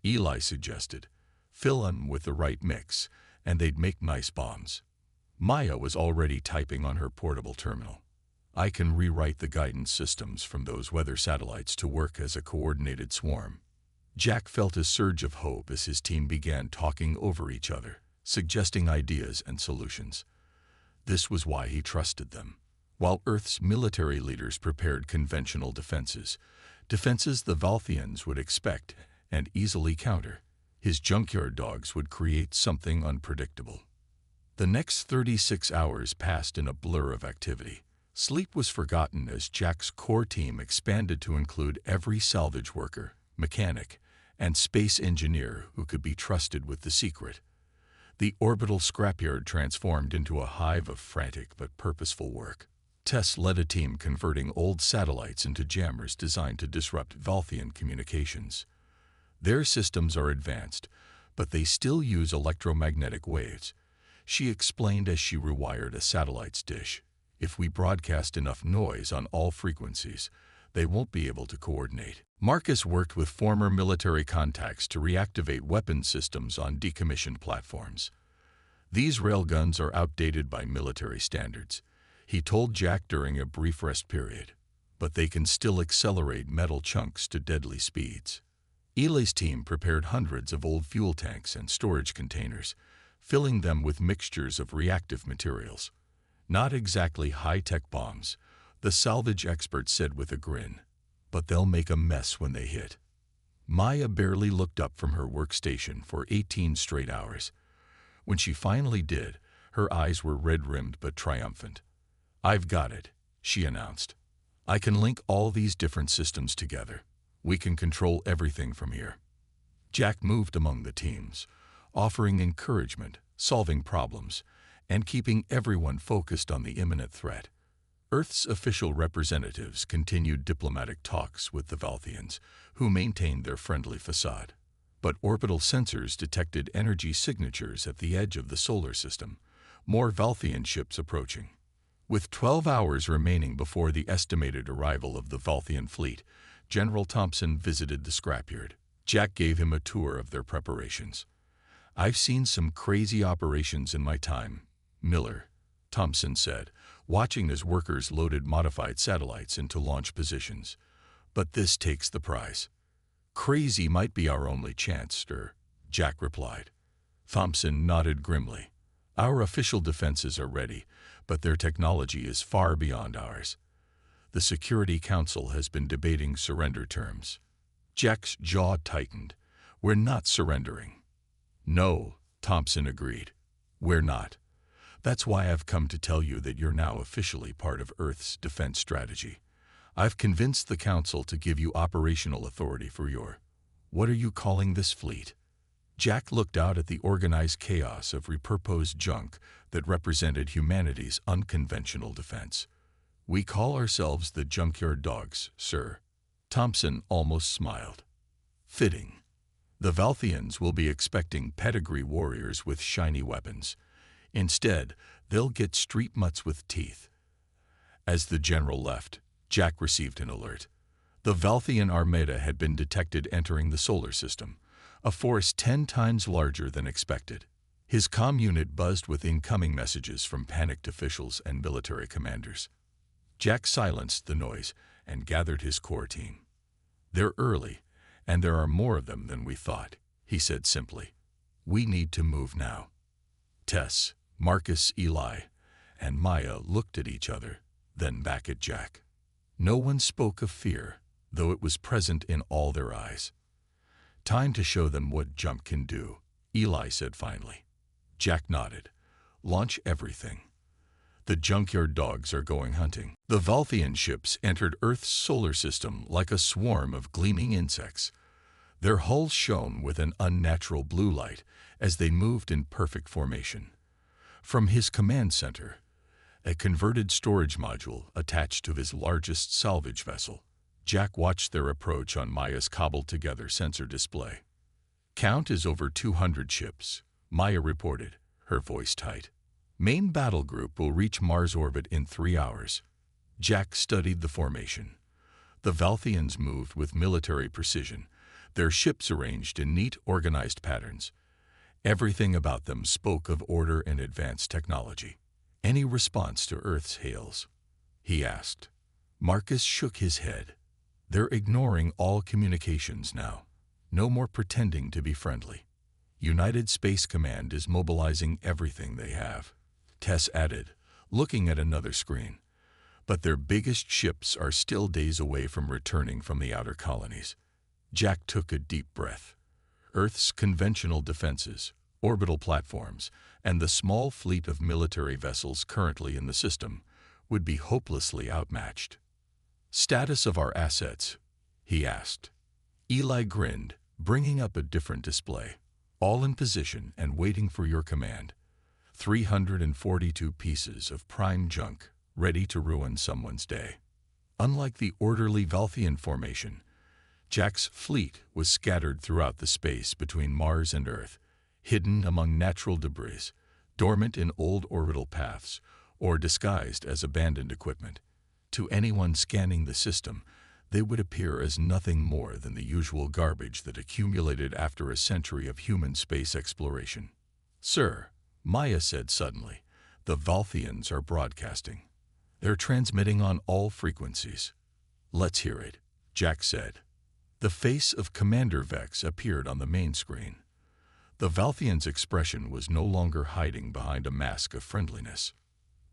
Eli suggested. Fill them with the right mix, and they'd make nice bombs. Maya was already typing on her portable terminal. I can rewrite the guidance systems from those weather satellites to work as a coordinated swarm. Jack felt a surge of hope as his team began talking over each other, suggesting ideas and solutions. This was why he trusted them. While Earth's military leaders prepared conventional defenses the Valthians would expect and easily counter, his junkyard dogs would create something unpredictable. The next 36 hours passed in a blur of activity. Sleep was forgotten as Jack's core team expanded to include every salvage worker, mechanic, and space engineer who could be trusted with the secret. The orbital scrapyard transformed into a hive of frantic but purposeful work. Tess led a team converting old satellites into jammers designed to disrupt Valthian communications. Their systems are advanced, but they still use electromagnetic waves. She explained as she rewired a satellite's dish. If we broadcast enough noise on all frequencies, they won't be able to coordinate. Marcus worked with former military contacts to reactivate weapon systems on decommissioned platforms. These railguns are outdated by military standards, he told Jack during a brief rest period, but they can still accelerate metal chunks to deadly speeds. Eli's team prepared hundreds of old fuel tanks and storage containers, filling them with mixtures of reactive materials. Not exactly high-tech bombs, the salvage expert said with a grin, but they'll make a mess when they hit. Maya barely looked up from her workstation for 18 straight hours. When she finally did, her eyes were red-rimmed but triumphant. I've got it, she announced. I can link all these different systems together. We can control everything from here. Jack moved among the teams, offering encouragement, solving problems, and keeping everyone focused on the imminent threat. Earth's official representatives continued diplomatic talks with the Valthians, who maintained their friendly facade. But orbital sensors detected energy signatures at the edge of the solar system, more Valthian ships approaching. With 12 hours remaining before the estimated arrival of the Valthian fleet, General Thompson visited the scrapyard. Jack gave him a tour of their preparations. I've seen some crazy operations in my time, Miller, Thompson said, watching as workers loaded modified satellites into launch positions. But this takes the prize. Crazy might be our only chance, sir, Jack replied. Thompson nodded grimly. Our official defenses are ready, but their technology is far beyond ours. The Security Council has been debating surrender terms. Jack's jaw tightened. We're not surrendering. No, Thompson agreed. We're not. That's why I've come to tell you that you're now officially part of Earth's defense strategy. I've convinced the Council to give you operational authority for your, what are you calling this fleet? Jack looked out at the organized chaos of repurposed junk that represented humanity's unconventional defense. We call ourselves the Junkyard Dogs, sir. Thompson almost smiled. Fitting. The Valthians will be expecting pedigree warriors with shiny weapons. Instead, they'll get street mutts with teeth. As the general left, Jack received an alert. The Valthian armada had been detected entering the solar system, a force 10 times larger than expected. His comm unit buzzed with incoming messages from panicked officials and military commanders. Jack silenced the noise and gathered his core team. "They're early, and there are more of them than we thought," he said simply. "We need to move now." Tess, Marcus, Eli, and Maya looked at each other, then back at Jack. No one spoke of fear, though it was present in all their eyes. "Time to show them what jump can do," Eli said finally. Jack nodded. "Launch everything. The junkyard dogs are going hunting." The Valthian ships entered Earth's solar system like a swarm of gleaming insects. Their hulls shone with an unnatural blue light as they moved in perfect formation. From his command center, a converted storage module attached to his largest salvage vessel, Jack watched their approach on Maya's cobbled-together sensor display. "Count is over 200 ships," Maya reported, her voice tight. "Main battle group will reach Mars orbit in 3 hours." Jack studied the formation. The Valthians moved with military precision, their ships arranged in neat, organized patterns. Everything about them spoke of order and advanced technology. "Any response to Earth's hails?" he asked. Marcus shook his head. "They're ignoring all communications now. No more pretending to be friendly. United Space Command is mobilizing everything they have," Tess added, looking at another screen. "But their biggest ships are still days away from returning from the outer colonies." Jack took a deep breath. Earth's conventional defenses, orbital platforms, and the small fleet of military vessels currently in the system would be hopelessly outmatched. "Status of our assets?" he asked. Eli grinned, bringing up a different display. "All in position and waiting for your command. 342 pieces of prime junk ready to ruin someone's day." Unlike the orderly Valthian formation, Jack's fleet was scattered throughout the space between Mars and Earth, hidden among natural debris, dormant in old orbital paths, or disguised as abandoned equipment. To anyone scanning the system, they would appear as nothing more than the usual garbage that accumulated after a century of human space exploration. "Sir," Maya said suddenly, "the Valthians are broadcasting. They're transmitting on all frequencies." "Let's hear it," Jack said. The face of Commander Vex appeared on the main screen. The Valthian's expression was no longer hiding behind a mask of friendliness.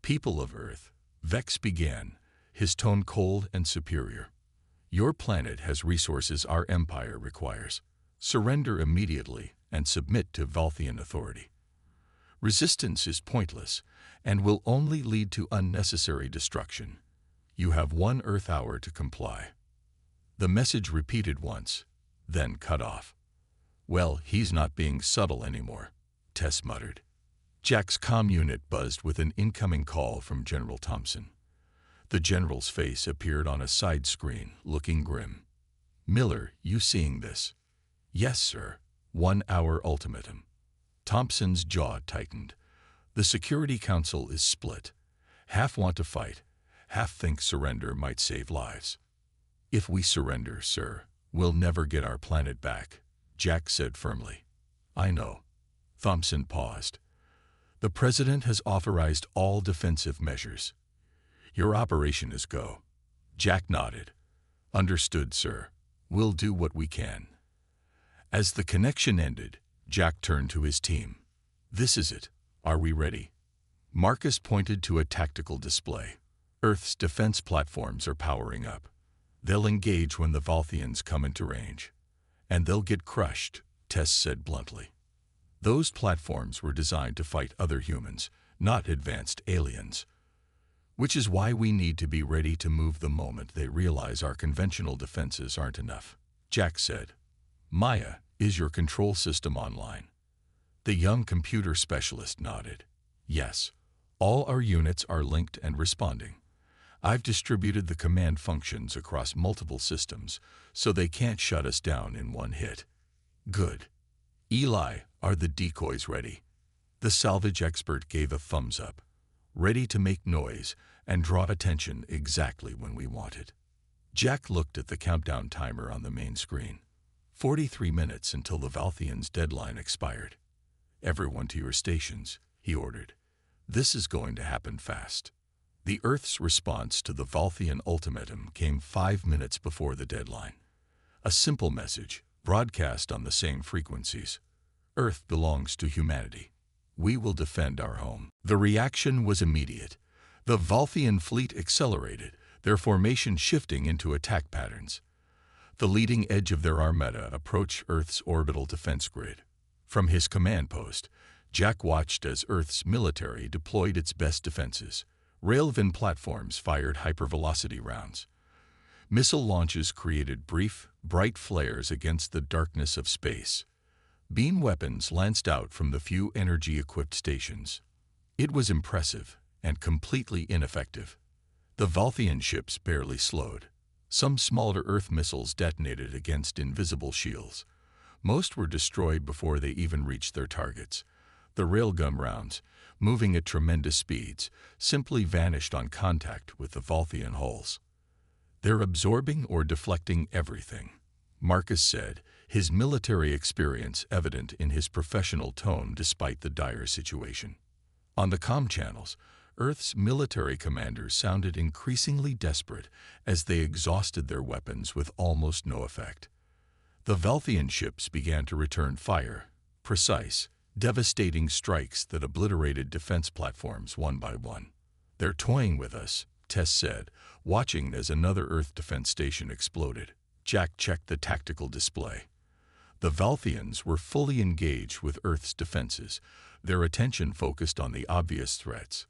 "People of Earth," Vex began, his tone cold and superior. "Your planet has resources our empire requires. Surrender immediately and submit to Valthian authority. Resistance is pointless and will only lead to unnecessary destruction. You have 1 Earth hour to comply." The message repeated once, then cut off. "Well, he's not being subtle anymore," Tess muttered. Jack's comm unit buzzed with an incoming call from General Thompson. The general's face appeared on a side screen, looking grim. "Miller, you seeing this?" "Yes, sir. 1 hour ultimatum." Thompson's jaw tightened. "The Security Council is split. Half want to fight, half think surrender might save lives." "If we surrender, sir, we'll never get our planet back," Jack said firmly. "I know." Thompson paused. "The President has authorized all defensive measures. Your operation is go." Jack nodded. "Understood, sir. We'll do what we can." As the connection ended, Jack turned to his team. "This is it. Are we ready?" Marcus pointed to a tactical display. "Earth's defense platforms are powering up. They'll engage when the Valthians come into range. And they'll get crushed," Tess said bluntly. "Those platforms were designed to fight other humans, not advanced aliens. Which is why we need to be ready to move the moment they realize our conventional defenses aren't enough," Jack said. "Maya, is your control system online?" The young computer specialist nodded. "Yes, all our units are linked and responding. I've distributed the command functions across multiple systems, so they can't shut us down in one hit." "Good. Eli, are the decoys ready?" The salvage expert gave a thumbs up. "Ready to make noise and draw attention exactly when we want it." Jack looked at the countdown timer on the main screen. 43 minutes until the Valthians' deadline expired. "Everyone to your stations," he ordered. "This is going to happen fast." The Earth's response to the Valthian ultimatum came 5 minutes before the deadline. A simple message, broadcast on the same frequencies. "Earth belongs to humanity. We will defend our home." The reaction was immediate. The Valthian fleet accelerated, their formation shifting into attack patterns. The leading edge of their armada approached Earth's orbital defense grid. From his command post, Jack watched as Earth's military deployed its best defenses. Railvan platforms fired hypervelocity rounds. Missile launches created brief, bright flares against the darkness of space. Beam weapons lanced out from the few energy-equipped stations. It was impressive and completely ineffective. The Valthian ships barely slowed. Some smaller Earth missiles detonated against invisible shields. Most were destroyed before they even reached their targets. The railgun rounds, moving at tremendous speeds, simply vanished on contact with the Valthian hulls. "They're absorbing or deflecting everything," Marcus said, his military experience evident in his professional tone despite the dire situation. On the comm channels, Earth's military commanders sounded increasingly desperate as they exhausted their weapons with almost no effect. The Valthian ships began to return fire, precise, devastating strikes that obliterated defense platforms one by one. "They're toying with us," Tess said, watching as another Earth defense station exploded. Jack checked the tactical display. The Valthians were fully engaged with Earth's defenses, their attention focused on the obvious threats.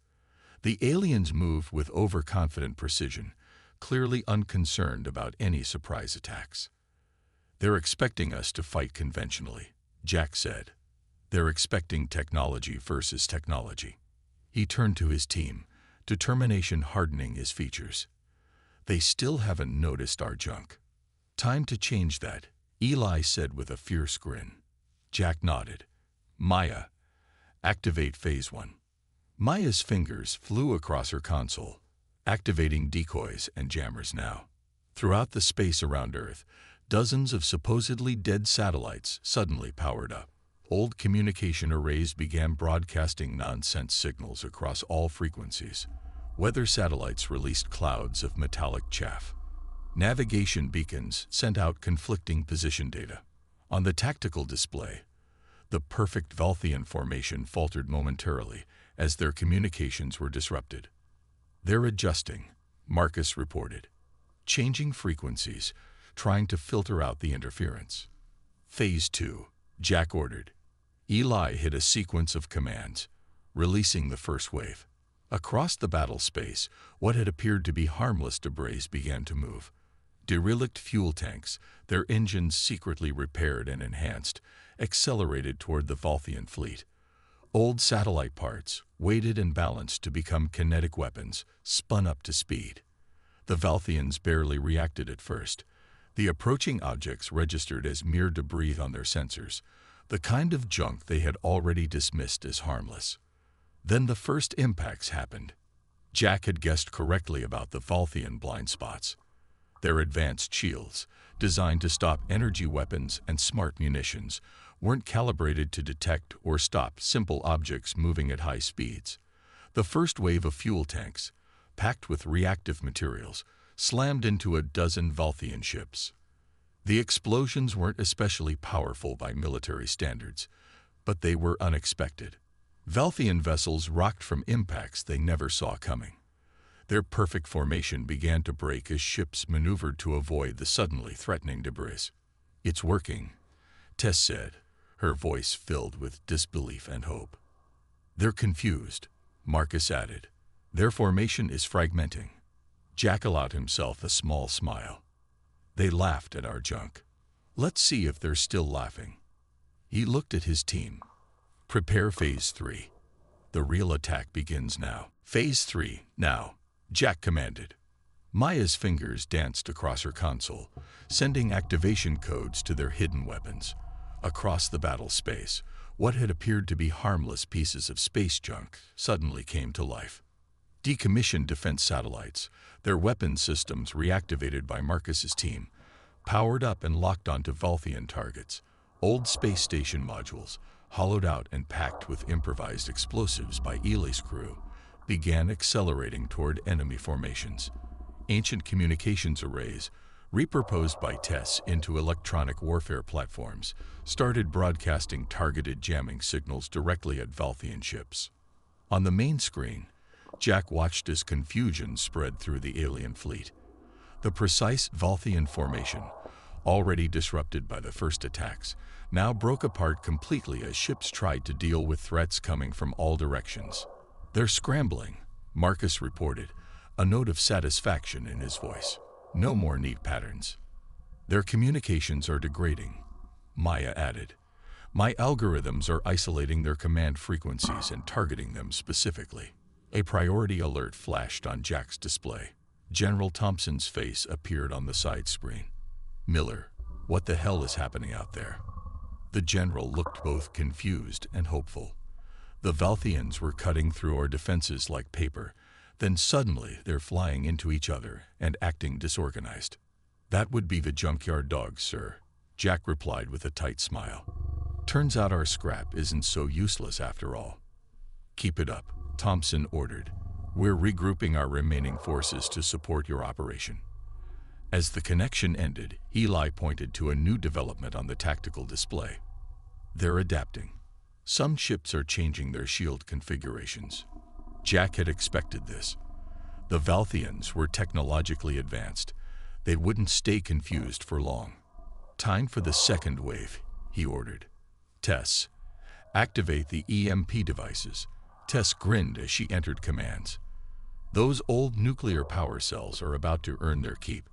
The aliens moved with overconfident precision, clearly unconcerned about any surprise attacks. "They're expecting us to fight conventionally," Jack said. "They're expecting technology versus technology." He turned to his team, determination hardening his features. "They still haven't noticed our junk." "Time to change that," Eli said with a fierce grin. Jack nodded. "Maya, activate Phase 1. Maya's fingers flew across her console, activating decoys and jammers now. Throughout the space around Earth, dozens of supposedly dead satellites suddenly powered up. Old communication arrays began broadcasting nonsense signals across all frequencies. Weather satellites released clouds of metallic chaff. Navigation beacons sent out conflicting position data. On the tactical display, the perfect Valthian formation faltered momentarily as their communications were disrupted. "They're adjusting," Marcus reported. "Changing frequencies, trying to filter out the interference." "Phase 2, Jack ordered. Eli hit a sequence of commands, releasing the first wave. Across the battle space, what had appeared to be harmless debris began to move. Derelict fuel tanks, their engines secretly repaired and enhanced, accelerated toward the Valthian fleet. Old satellite parts, weighted and balanced to become kinetic weapons, spun up to speed. The Valthians barely reacted at first. The approaching objects registered as mere debris on their sensors, the kind of junk they had already dismissed as harmless. Then the first impacts happened. Jack had guessed correctly about the Valthian blind spots. Their advanced shields, designed to stop energy weapons and smart munitions, weren't calibrated to detect or stop simple objects moving at high speeds. The first wave of fuel tanks, packed with reactive materials, slammed into a dozen Valthian ships. The explosions weren't especially powerful by military standards, but they were unexpected. Valthian vessels rocked from impacts they never saw coming. Their perfect formation began to break as ships maneuvered to avoid the suddenly threatening debris. "It's working," Tess said, her voice filled with disbelief and hope. "They're confused," Marcus added. "Their formation is fragmenting." Jack allowed himself a small smile. "They laughed at our junk. Let's see if they're still laughing." He looked at his team. "Prepare Phase 3. The real attack begins now." "Phase 3, now," Jack commanded. Maya's fingers danced across her console, sending activation codes to their hidden weapons. Across the battle space, what had appeared to be harmless pieces of space junk suddenly came to life. Decommissioned defense satellites, their weapons systems reactivated by Marcus's team, powered up and locked onto Valthian targets. Old space station modules, hollowed out and packed with improvised explosives by Ely's crew, began accelerating toward enemy formations. Ancient communications arrays, repurposed by Tess into electronic warfare platforms, started broadcasting targeted jamming signals directly at Valthian ships. On the main screen, Jack watched as confusion spread through the alien fleet. The precise Valthian formation, already disrupted by the first attacks, now broke apart completely as ships tried to deal with threats coming from all directions. "They're scrambling," Marcus reported, a note of satisfaction in his voice. "No more neat patterns." "Their communications are degrading," Maya added. "My algorithms are isolating their command frequencies and targeting them specifically." A priority alert flashed on Jack's display. General Thompson's face appeared on the side screen. "Miller, what the hell is happening out there?" The general looked both confused and hopeful. "The Valthians were cutting through our defenses like paper. Then suddenly they're flying into each other and acting disorganized." "That would be the junkyard dogs, sir," Jack replied with a tight smile. "Turns out our scrap isn't so useless after all." "Keep it up," Thompson ordered. "We're regrouping our remaining forces to support your operation." As the connection ended, Eli pointed to a new development on the tactical display. "They're adapting. Some ships are changing their shield configurations." Jack had expected this. The Valthians were technologically advanced. They wouldn't stay confused for long. "Time for the second wave," he ordered. "Tess, activate the EMP devices." Tess grinned as she entered commands. "Those old nuclear power cells are about to earn their keep."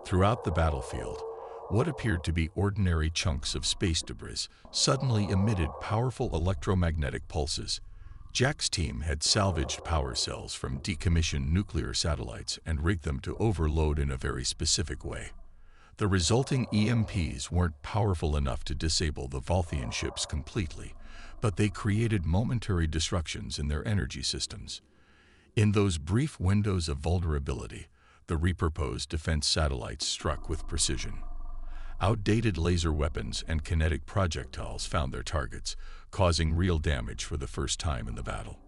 Throughout the battlefield, what appeared to be ordinary chunks of space debris suddenly emitted powerful electromagnetic pulses. Jack's team had salvaged power cells from decommissioned nuclear satellites and rigged them to overload in a very specific way. The resulting EMPs weren't powerful enough to disable the Valthian ships completely, but they created momentary disruptions in their energy systems. In those brief windows of vulnerability, the repurposed defense satellites struck with precision. Outdated laser weapons and kinetic projectiles found their targets, causing real damage for the first time in the battle.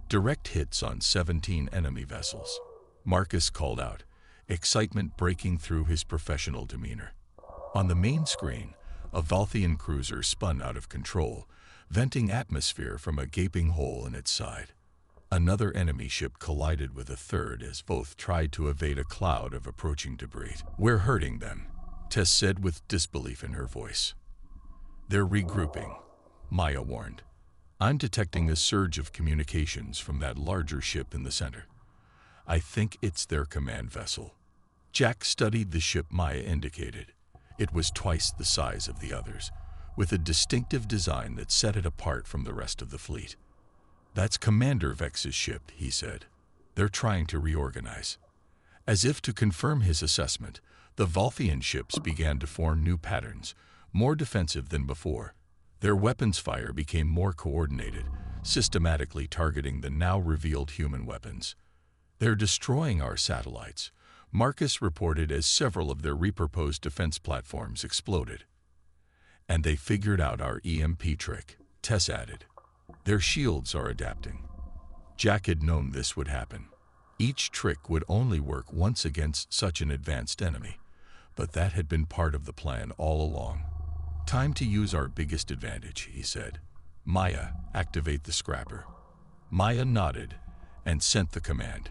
Direct hits on 17 enemy vessels, Marcus called out, excitement breaking through his professional demeanor. On the main screen, a Valthian cruiser spun out of control, venting atmosphere from a gaping hole in its side. Another enemy ship collided with a third as both tried to evade a cloud of approaching debris. "We're hurting them," Tess said with disbelief in her voice. "They're regrouping," Maya warned. "I'm detecting a surge of communications from that larger ship in the center. I think it's their command vessel." Jack studied the ship Maya indicated. It was twice the size of the others, with a distinctive design that set it apart from the rest of the fleet. "That's Commander Vex's ship," he said. "They're trying to reorganize." As if to confirm his assessment, the Valthian ships began to form new patterns, more defensive than before. Their weapons fire became more coordinated, systematically targeting the now revealed human weapons. "They're destroying our satellites," Marcus reported as several of their repurposed defense platforms exploded. "And they figured out our EMP trick," Tess added. "Their shields are adapting." Jack had known this would happen. Each trick would only work once against such an advanced enemy, but that had been part of the plan all along. "Time to use our biggest advantage," he said. "Maya, activate the scrapper." Maya nodded and sent the command.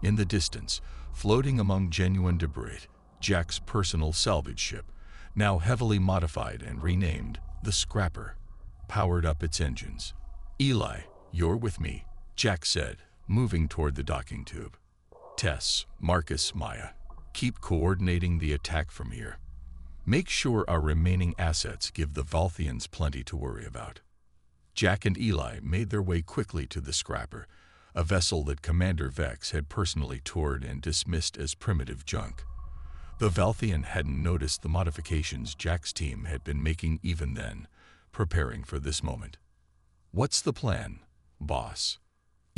In the distance, floating among genuine debris, Jack's personal salvage ship, now heavily modified and renamed the Scrapper, powered up its engines. "Eli, you're with me," Jack said, moving toward the docking tube. "Tess, Marcus, Maya, keep coordinating the attack from here. Make sure our remaining assets give the Valthians plenty to worry about." Jack and Eli made their way quickly to the Scrapper, a vessel that Commander Vex had personally toured and dismissed as primitive junk. The Valthian hadn't noticed the modifications Jack's team had been making even then, preparing for this moment. "What's the plan, boss?"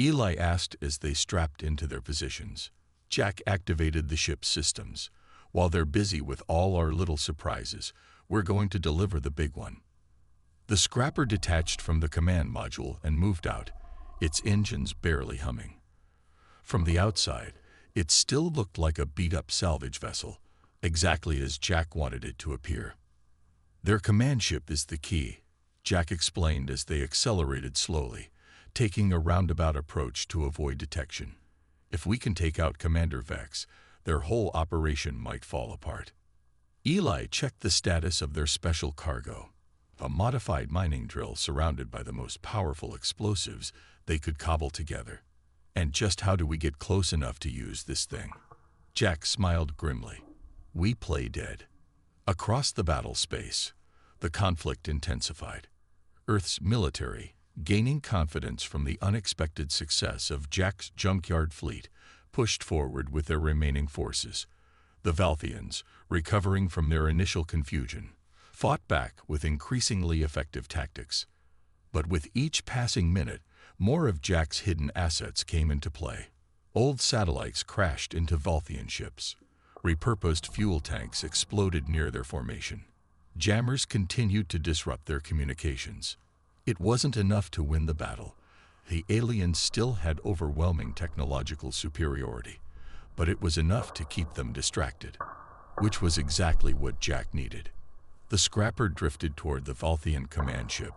Eli asked as they strapped into their positions. Jack activated the ship's systems. While they're busy with all our little surprises, we're going to deliver the big one. The scrapper detached from the command module and moved out, its engines barely humming. From the outside, it still looked like a beat-up salvage vessel, exactly as Jack wanted it to appear. Their command ship is the key, Jack explained as they accelerated slowly, taking a roundabout approach to avoid detection. If we can take out Commander Vex, their whole operation might fall apart. Eli checked the status of their special cargo, a modified mining drill surrounded by the most powerful explosives they could cobble together. And just how do we get close enough to use this thing? Jack smiled grimly. We play dead. Across the battle space, the conflict intensified. Earth's military, gaining confidence from the unexpected success of Jack's junkyard fleet, pushed forward with their remaining forces. The Valthians, recovering from their initial confusion, fought back with increasingly effective tactics. But with each passing minute, more of Jack's hidden assets came into play. Old satellites crashed into Valthian ships. Repurposed fuel tanks exploded near their formation. Jammers continued to disrupt their communications. It wasn't enough to win the battle. The aliens still had overwhelming technological superiority, but it was enough to keep them distracted, which was exactly what Jack needed. The scrapper drifted toward the Valthian command ship,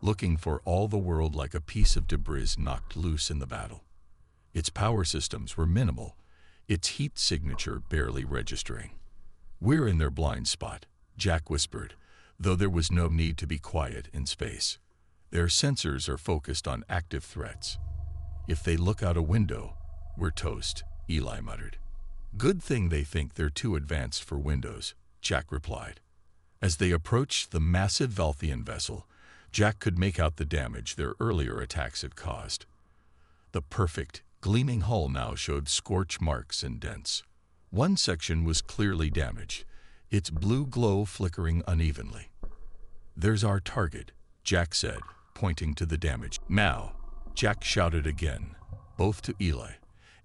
looking for all the world like a piece of debris knocked loose in the battle. Its power systems were minimal, its heat signature barely registering. We're in their blind spot, Jack whispered, though there was no need to be quiet in space. Their sensors are focused on active threats. If they look out a window, we're toast, Eli muttered. Good thing they think they're too advanced for windows, Jack replied. As they approached the massive Valthian vessel, Jack could make out the damage their earlier attacks had caused. The perfect, gleaming hull now showed scorch marks and dents. One section was clearly damaged, its blue glow flickering unevenly. There's our target, Jack said, pointing to the damage. Now, Jack shouted again, both to Eli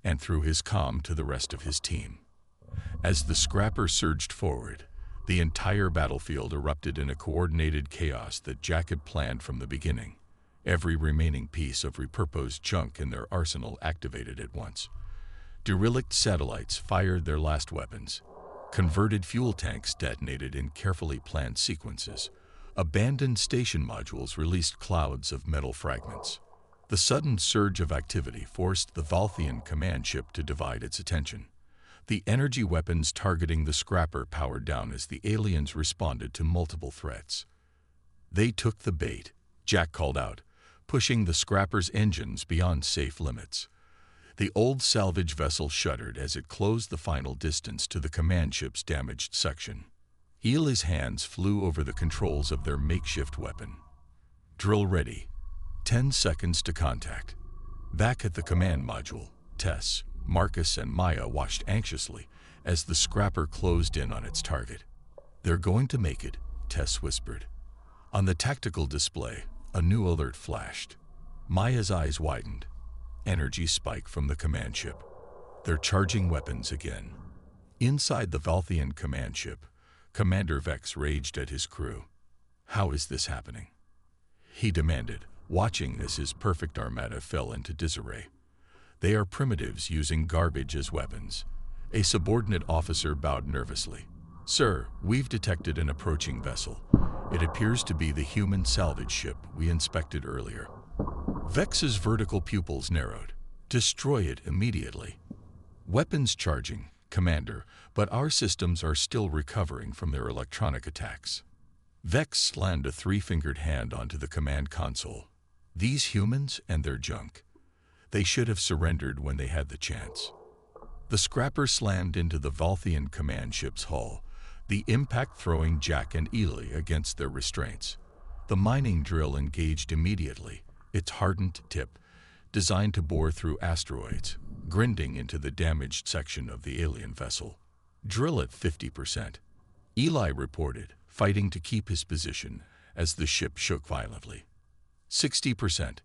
and through his comm to the rest of his team. As the scrapper surged forward, the entire battlefield erupted in a coordinated chaos that Jack had planned from the beginning. Every remaining piece of repurposed junk in their arsenal activated at once. Derelict satellites fired their last weapons. Converted fuel tanks detonated in carefully planned sequences. Abandoned station modules released clouds of metal fragments. The sudden surge of activity forced the Valthian command ship to divide its attention. The energy weapons targeting the scrapper powered down as the aliens responded to multiple threats. They took the bait, Jack called out, pushing the scrapper's engines beyond safe limits. The old salvage vessel shuddered as it closed the final distance to the command ship's damaged section. Eli's hands flew over the controls of their makeshift weapon. Drill ready. 10 seconds to contact. Back at the command module, Tess, Marcus, and Maya watched anxiously as the scrapper closed in on its target. They're going to make it, Tess whispered. On the tactical display, a new alert flashed. Maya's eyes widened. Energy spike from the command ship. They're charging weapons again. Inside the Valthian command ship, Commander Vex raged at his crew. How is this happening? He demanded, watching as his perfect armada fell into disarray. They are primitives using garbage as weapons. A subordinate officer bowed nervously. Sir, we've detected an approaching vessel. It appears to be the human salvage ship we inspected earlier. Vex's vertical pupils narrowed. Destroy it immediately. Weapons charging, Commander, but our systems are still recovering from their electronic attacks. Vex slammed a three-fingered hand onto the command console. These humans and their junk. They should have surrendered when they had the chance. The scrapper slammed into the Valthian command ship's hull, the impact throwing Jack and Eli against their restraints. The mining drill engaged immediately, its hardened tip, designed to bore through asteroids, grinding into the damaged section of the alien vessel. Drill at 50%. Eli reported, fighting to keep his position as the ship shook violently. 60%.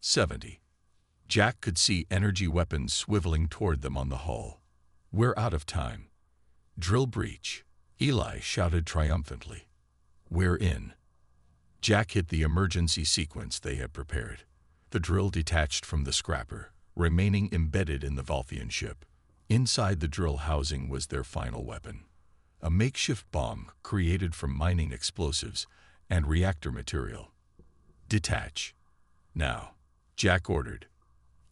70%. Jack could see energy weapons swiveling toward them on the hull. "We're out of time." "Drill breach," Eli shouted triumphantly. "We're in." Jack hit the emergency sequence they had prepared. The drill detached from the scrapper, remaining embedded in the Valthian ship. Inside the drill housing was their final weapon, a makeshift bomb created from mining explosives and reactor material. "Detach. Now," Jack ordered.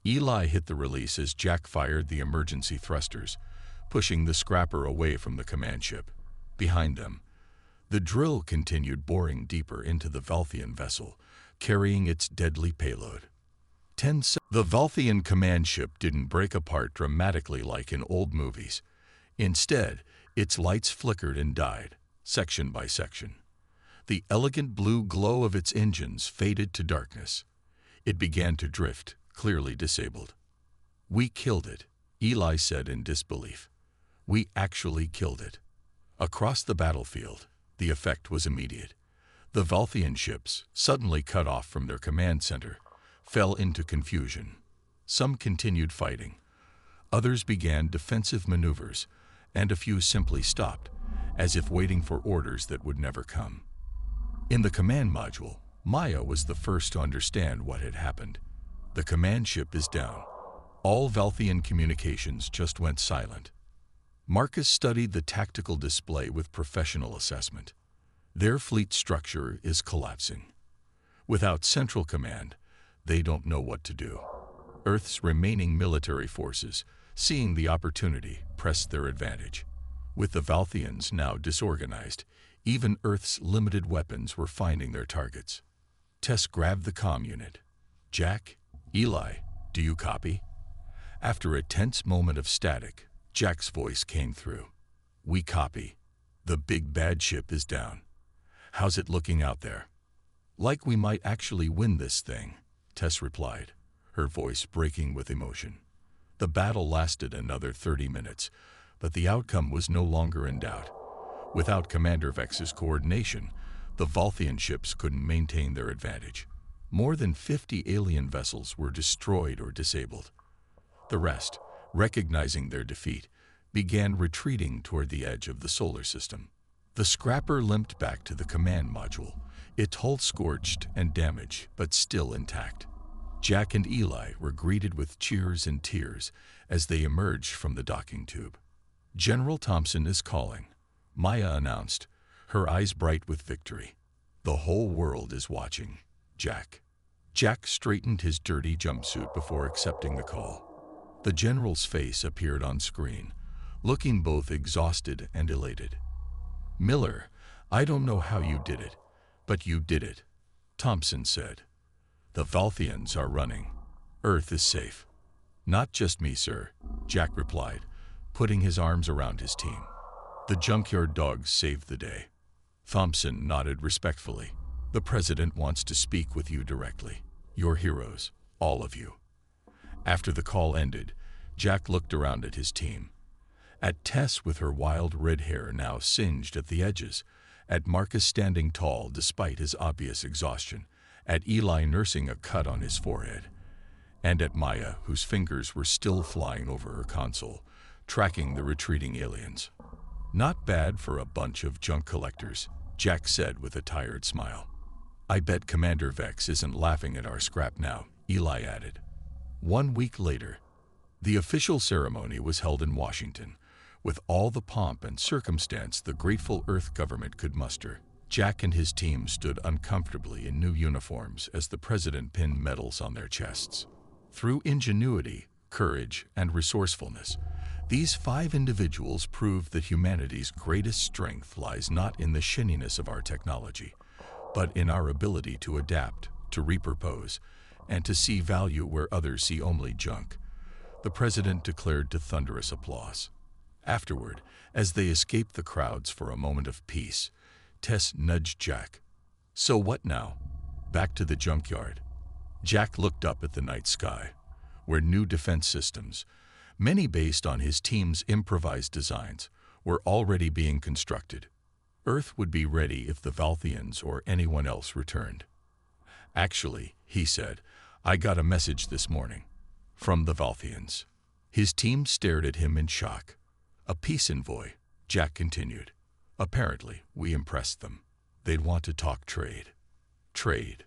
Eli hit the release as Jack fired the emergency thrusters, pushing the scrapper away from the command ship. Behind them, the drill continued boring deeper into the Valthian vessel, carrying its deadly payload. The Valthian command ship didn't break apart dramatically like in old movies. Instead, its lights flickered and died, section by section. The elegant blue glow of its engines faded to darkness. It began to drift, clearly disabled. "We killed it," Eli said in disbelief. "We actually killed it." Across the battlefield, the effect was immediate. The Valthian ships, suddenly cut off from their command center, fell into confusion. Some continued fighting. Others began defensive maneuvers, and a few simply stopped, as if waiting for orders that would never come. In the command module, Maya was the first to understand what had happened. "The command ship is down." All Valthian communications just went silent. Marcus studied the tactical display with professional assessment. Their fleet structure is collapsing. Without central command, they don't know what to do. Earth's remaining military forces, seeing the opportunity, pressed their advantage. With the Valthians now disorganized, even Earth's limited weapons were finding their targets. Tess grabbed the comm unit. "Jack, Eli, do you copy?" After a tense moment of static, Jack's voice came through. "We copy. The big bad ship is down. How's it looking out there?" "Like we might actually win this thing," Tess replied, her voice breaking with emotion. The battle lasted another 30 minutes, but the outcome was no longer in doubt. Without Commander Vex's coordination, the Valthian ships couldn't maintain their advantage. More than 50 alien vessels were destroyed or disabled. The rest, recognizing their defeat, began retreating toward the edge of the solar system. The scrapper limped back to the command module, its hull scorched and damaged, but still intact. Jack and Eli were greeted with cheers and tears as they emerged from the docking tube. "General Thompson is calling," Maya announced, her eyes bright with victory. "The whole world is watching, Jack." Jack straightened his dirty jumpsuit before accepting the call. The general's face appeared on screen, looking both exhausted and elated. "Miller, I don't know how you did it, but you did it," Thompson said. "The Valthians are running. Earth is safe." "Not just me, sir," Jack replied, putting his arms around his team. "The junkyard dogs saved the day." Thompson nodded respectfully. "The president wants to speak with you directly. You're heroes, all of you." After the call ended, Jack looked around at his team. At Tess with her wild red hair now singed at the edges, at Marcus standing tall despite his obvious exhaustion, at Eli nursing a cut on his forehead, and at Maya, whose fingers were still flying over her console, tracking the retreating aliens. "Not bad for a bunch of junk collectors," Jack said with a tired smile. "I bet Commander Vex isn't laughing at our scrap now," Eli added. 1 week later, the official ceremony was held in Washington, with all the pomp and circumstance the grateful Earth government could muster. Jack and his team stood uncomfortably in new uniforms as the president pinned medals on their chests. Through ingenuity, courage, and resourcefulness, these 5 individuals proved that humanity's greatest strength lies not in the shininess of our technology, but in our ability to adapt, to repurpose, and to see value where others see only junk. The president declared to thunderous applause. Afterward, as they escaped the crowds for a moment of peace, Tess nudged Jack. "So what now? Back to the junkyard?" Jack looked up at the night sky, where new defense systems, many based on his team's improvised designs, were already being constructed. Earth would be ready if the Valthians or anyone else returned. "Actually," he said, "I got a message this morning. From the Valthians. His team stared at him in shock. A peace envoy, Jack continued. Apparently, we impressed them. They'd want to talk trade. Trade?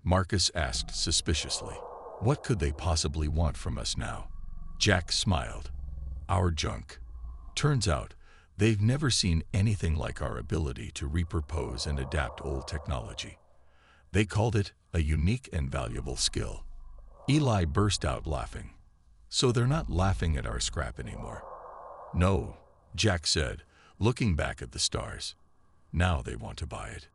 Marcus asked suspiciously. What could they possibly want from us now? Jack smiled. Our junk. Turns out, they've never seen anything like our ability to repurpose and adapt old technology. They called it a unique and valuable skill. Eli burst out laughing. So they're not laughing at our scrap anymore. No, Jack said, looking back at the stars. Now they want to buy it.